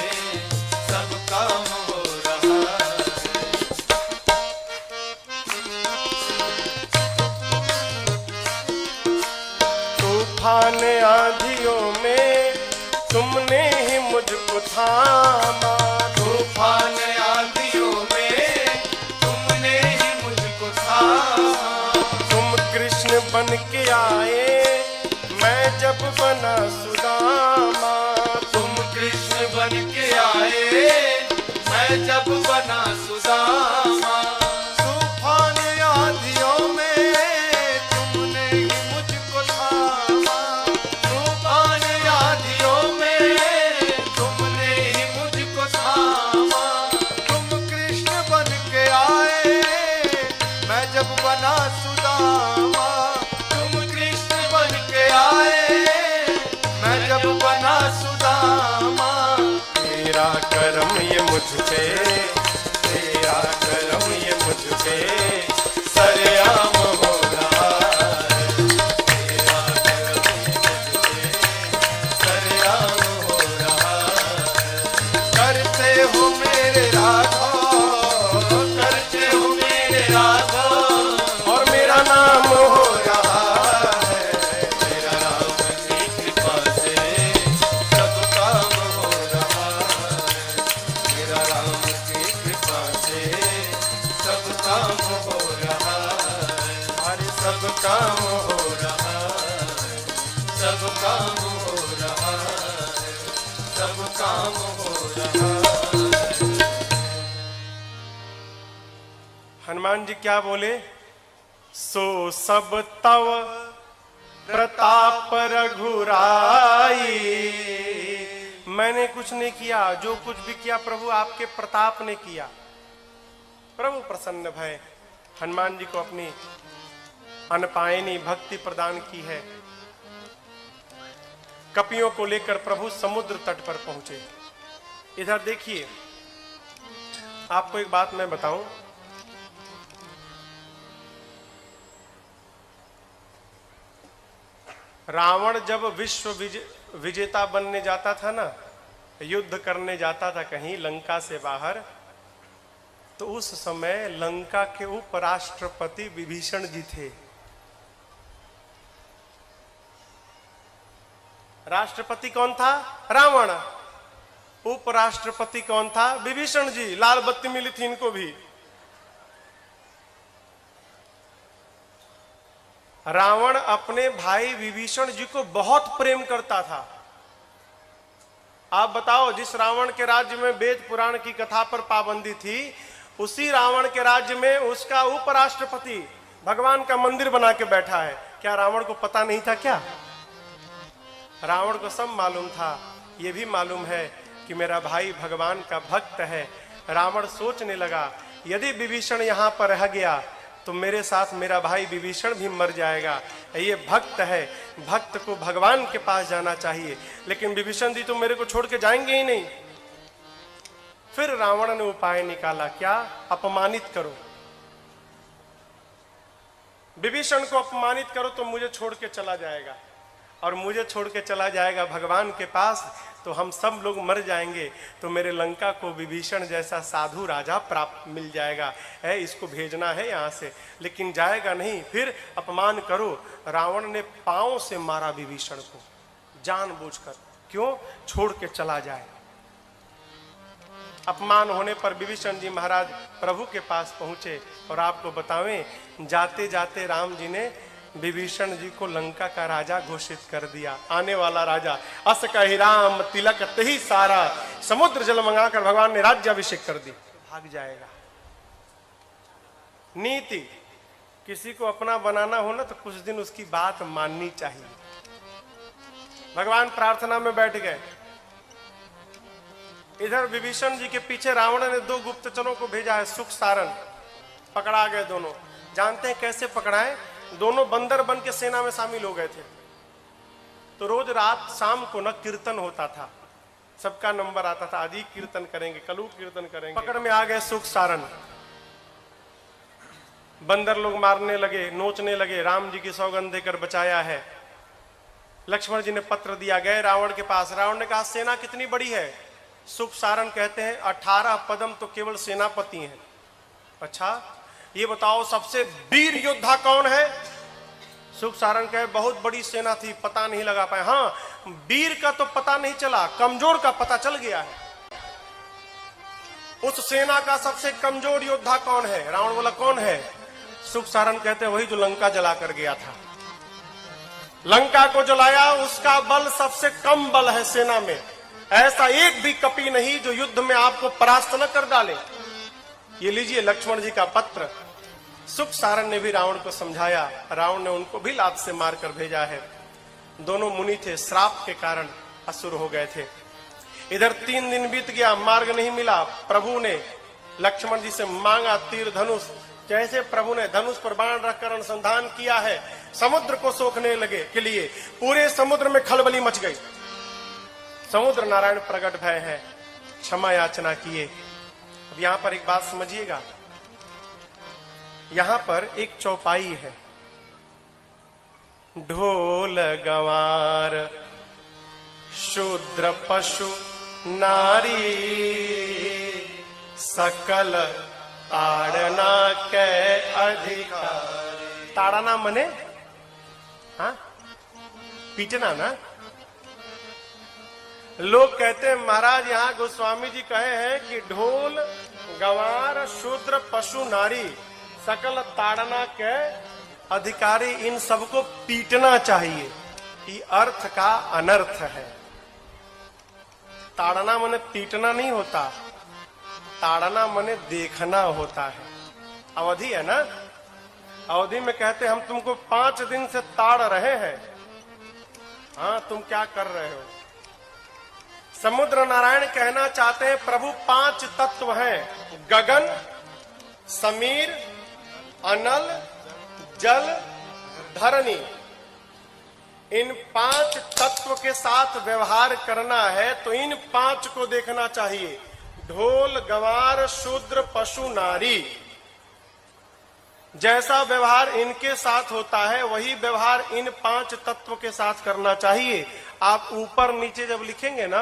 S2: सब काम हो रहा है।
S1: तूफान आंधियों में तुमने ही मुझको थामा।
S2: तूफान आंधियों में तुमने ही मुझको थामा।
S1: तुम कृष्ण बन के आए, मैं जब बना सुदामा।
S2: तुम कृष्ण बन के आए, मैं जब बना सुदामा। तूफान आंधियों में तुमने ही मुझको थामा। तूफान आंधियों में तुमने ही मुझको थामा। तुम कृष्ण बन के आए, मैं जब बना सुदामा। तुम कृष्ण बन के आए, मैं जब बना सुदामा।
S1: तेरा करम ये मुझ पे,
S2: तेरा करम ये मुझ पे सरेआम हो रहा है। तेरा करम ये मुझ पे सरेआम हो रहा है। करते हो मेरे राघव, करते हो मेरे राघव,
S1: और मेरा नाम हो
S2: रहा है। मेरा राम की कृपा से सब काम हो रहा है। मेरा राम की कृपा से सब काम हो रहा है। अरे सब काम हो रहा है। सब काम हो रहा है। सब काम हो रहा है।
S1: हनुमान जी क्या बोले? सो सब तव प्रताप रघुराई, मैंने कुछ नहीं किया, जो कुछ भी किया प्रभु आपके प्रताप ने किया। प्रभु प्रसन्न भय हनुमान जी को अपनी अनपायनी भक्ति प्रदान की है। कपियों को लेकर प्रभु समुद्र तट पर पहुंचे। इधर देखिए, आपको एक बात मैं बताऊं, रावण जब विश्व विजेता बनने जाता था ना, युद्ध करने जाता था कहीं लंका से बाहर, तो उस समय लंका के उपराष्ट्रपति विभीषण जी थे। राष्ट्रपति कौन था? रावण। उपराष्ट्रपति कौन था? विभीषण जी। लाल बत्ती मिली थी इनको भी। रावण अपने भाई विभीषण जी को बहुत प्रेम करता था। आप बताओ, जिस रावण के राज्य में वेद पुराण की कथा पर पाबंदी थी, उसी रावण के राज्य में उसका उपराष्ट्रपति भगवान का मंदिर बना के बैठा है। क्या रावण को पता नहीं था क्या? रावण को सब मालूम था। यह भी मालूम है कि मेरा भाई भगवान का भक्त है। रावण सोचने लगा, यदि विभीषण यहां पर रह गया तो मेरे साथ मेरा भाई विभीषण भी मर जाएगा। ये भक्त है, भक्त को भगवान के पास जाना चाहिए, लेकिन विभीषण जी तो मेरे को छोड़ के जाएंगे ही नहीं। फिर रावण ने उपाय निकाला, क्या? अपमानित करो, विभीषण को अपमानित करो तो मुझे छोड़ के चला जाएगा, और मुझे छोड़ के चला जाएगा भगवान के पास तो हम सब लोग मर जाएंगे, तो मेरे लंका को विभीषण जैसा साधु राजा प्राप्त मिल जाएगा। है, इसको भेजना है यहां से, लेकिन जाएगा नहीं। फिर अपमान करो। रावण ने पांव से मारा विभीषण को जानबूझकर। क्यों? छोड़ के चला जाए। अपमान होने पर विभीषण जी महाराज प्रभु के पास पहुंचे, और आपको बतावें, जाते जाते राम जी ने विभीषण जी को लंका का राजा घोषित कर दिया, आने वाला राजा। अस कहि राम तिलक तही सारा, समुद्र जल मंगाकर भगवान ने राज्याभिषेक कर दी। भाग जाएगा। नीति, किसी को अपना बनाना हो ना तो कुछ दिन उसकी बात माननी चाहिए। भगवान प्रार्थना में बैठ गए। इधर विभीषण जी के पीछे रावण ने 2 गुप्तचरों को भेजा है, सुख सारण। पकड़ा गए दोनों। जानते हैं कैसे पकड़ाए? दोनों बंदर बन के सेना में शामिल हो गए थे। तो रोज रात शाम को न कीर्तन होता था, सबका नंबर आता था, आदि कीर्तन करेंगे, कलू कीर्तन करेंगे। पकड़ में आ गए सुख सारण। बंदर लोग मारने लगे, नोचने लगे। राम जी की सौगंध देकर बचाया है। लक्ष्मण जी ने पत्र दिया, गए रावण के पास। रावण ने कहा, सेना कितनी बड़ी है? सुख सारण कहते हैं 18 पदम तो केवल सेनापति हैं। अच्छा, ये बताओ सबसे वीर योद्धा कौन है? सुख सारण कहे, बहुत बड़ी सेना थी, पता नहीं लगा पाए। हाँ, वीर का तो पता नहीं चला, कमजोर का पता चल गया है। उस सेना का सबसे कमजोर योद्धा कौन है? रावण बोला, कौन है? सुख सारण कहते हैं, वही जो लंका जला कर गया था। लंका को जलाया, उसका बल सबसे कम बल है सेना में। ऐसा एक भी कपी नहीं जो युद्ध में आपको परास्त न कर डाले। ये लीजिए लक्ष्मण जी का पत्र। सुख सारण ने भी रावण को समझाया। रावण ने उनको भी लात से मारकर भेजा है। दोनों मुनि थे, श्राप के कारण असुर हो गए थे। इधर 3 दिन बीत गया, मार्ग नहीं मिला। प्रभु ने लक्ष्मण जी से मांगा तीर धनुष। जैसे प्रभु ने धनुष पर बाण रखकर अनुसंधान किया है, समुद्र को सोखने लगे के लिए पूरे समुद्र में खलबली मच गई। समुद्र नारायण प्रकट भय है, क्षमा याचना किए। अब यहां पर एक बात समझिएगा, यहां पर एक चौपाई है। ढोल गंवार शूद्र पशु नारी, सकल ताड़ना के अधिकारी। ताड़ना मने हाँ पीटना ना। लोग कहते हैं महाराज यहाँ गोस्वामी जी कहे हैं कि ढोल गंवार शूद्र पशु नारी सकल ताड़ना के अधिकारी, इन सबको पीटना चाहिए। ये अर्थ का अनर्थ है। ताड़ना मने पीटना नहीं होता, ताड़ना मने देखना होता है। अवधि है ना, अवधि में कहते हम तुमको 5 दिन से ताड़ रहे हैं, हाँ तुम क्या कर रहे हो। समुद्र नारायण कहना चाहते हैं प्रभु 5 तत्व हैं, गगन, समीर, अनल, जल, धरणी। इन 5 तत्व के साथ व्यवहार करना है तो इन 5 को देखना चाहिए, ढोल, गंवार, शूद्र, पशु, नारी। जैसा व्यवहार इनके साथ होता है वही व्यवहार इन 5 तत्व के साथ करना चाहिए। आप ऊपर नीचे जब लिखेंगे ना,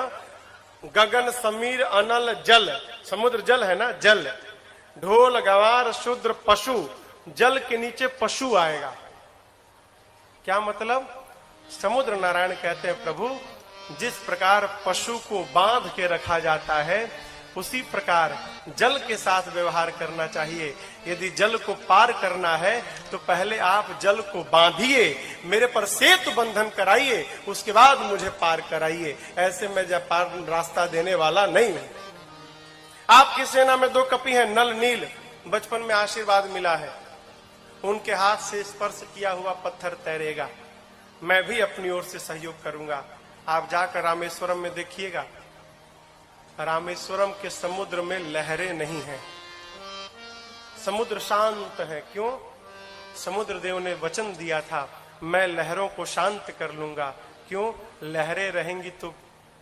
S1: गगन, समीर, अनल, जल, समुद्र जल है ना, जल, ढोल, गंवार, शूद्र, पशु, जल के नीचे पशु आएगा। क्या मतलब? समुद्र नारायण कहते हैं प्रभु जिस प्रकार पशु को बांध के रखा जाता है उसी प्रकार जल के साथ व्यवहार करना चाहिए। यदि जल को पार करना है तो पहले आप जल को बांधिए, मेरे पर सेतु बंधन कराइए, उसके बाद मुझे पार कराइए। ऐसे मैं जब पार रास्ता देने वाला नहीं हूं। आपकी सेना में 2 कपि हैं, नल, नील, बचपन में आशीर्वाद मिला है, उनके हाथ से स्पर्श किया हुआ पत्थर तैरेगा। मैं भी अपनी ओर से सहयोग करूंगा। आप जाकर रामेश्वरम में देखिएगा, रामेश्वरम के समुद्र में लहरें नहीं हैं, समुद्र शांत है। क्यों? समुद्र देव ने वचन दिया था मैं लहरों को शांत कर लूंगा। क्यों? लहरें रहेंगी तो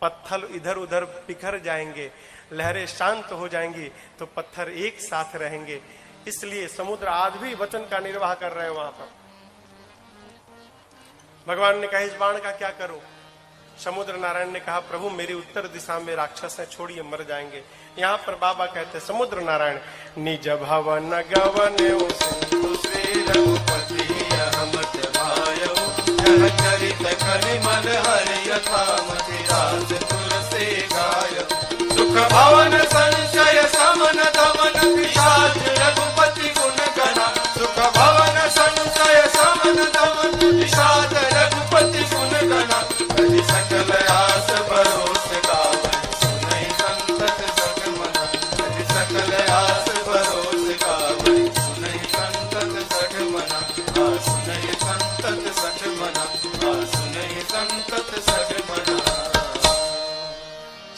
S1: पत्थर इधर उधर बिखर जाएंगे, लहरें शांत हो जाएंगी तो पत्थर एक साथ रहेंगे। इसलिए समुद्र आज भी वचन का निर्वाह कर रहे हैं वहां पर। भगवान ने कहा इस बाण का क्या करूं? समुद्र नारायण ने कहा प्रभु मेरी उत्तर दिशा में राक्षस है, छोड़िए मर जाएंगे। यहाँ पर बाबा कहते समुद्र नारायण निज भवन गवन सिंधु श्री रघुपति अहमत भायौ जह चरित कलि मन हरि यथामति राज तुलसी गायौ सुख भवन संशय समन दमन पिशाच रघुपति गुण गणा सुख भवन संशय समन दमन पिशाच रघुपति गुण गणा सकल आस भरोस गावै सुनै संतत सठ मना सकल आस भरोस गावै सुनै संतत सठ मना सुनै संतत सठ मना सुनै संतत सठ मना।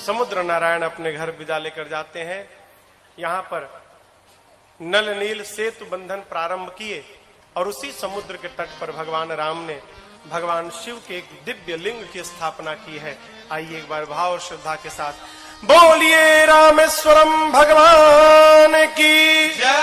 S1: समुद्र नारायण अपने घर विदा लेकर जाते हैं। यहाँ पर नल नील सेतु बंधन प्रारंभ किए और उसी समुद्र के तट पर भगवान राम ने भगवान शिव के एक दिव्य लिंग की स्थापना की है। आइए एक बार भाव और श्रद्धा के साथ बोलिए रामेश्वरम भगवान की जय।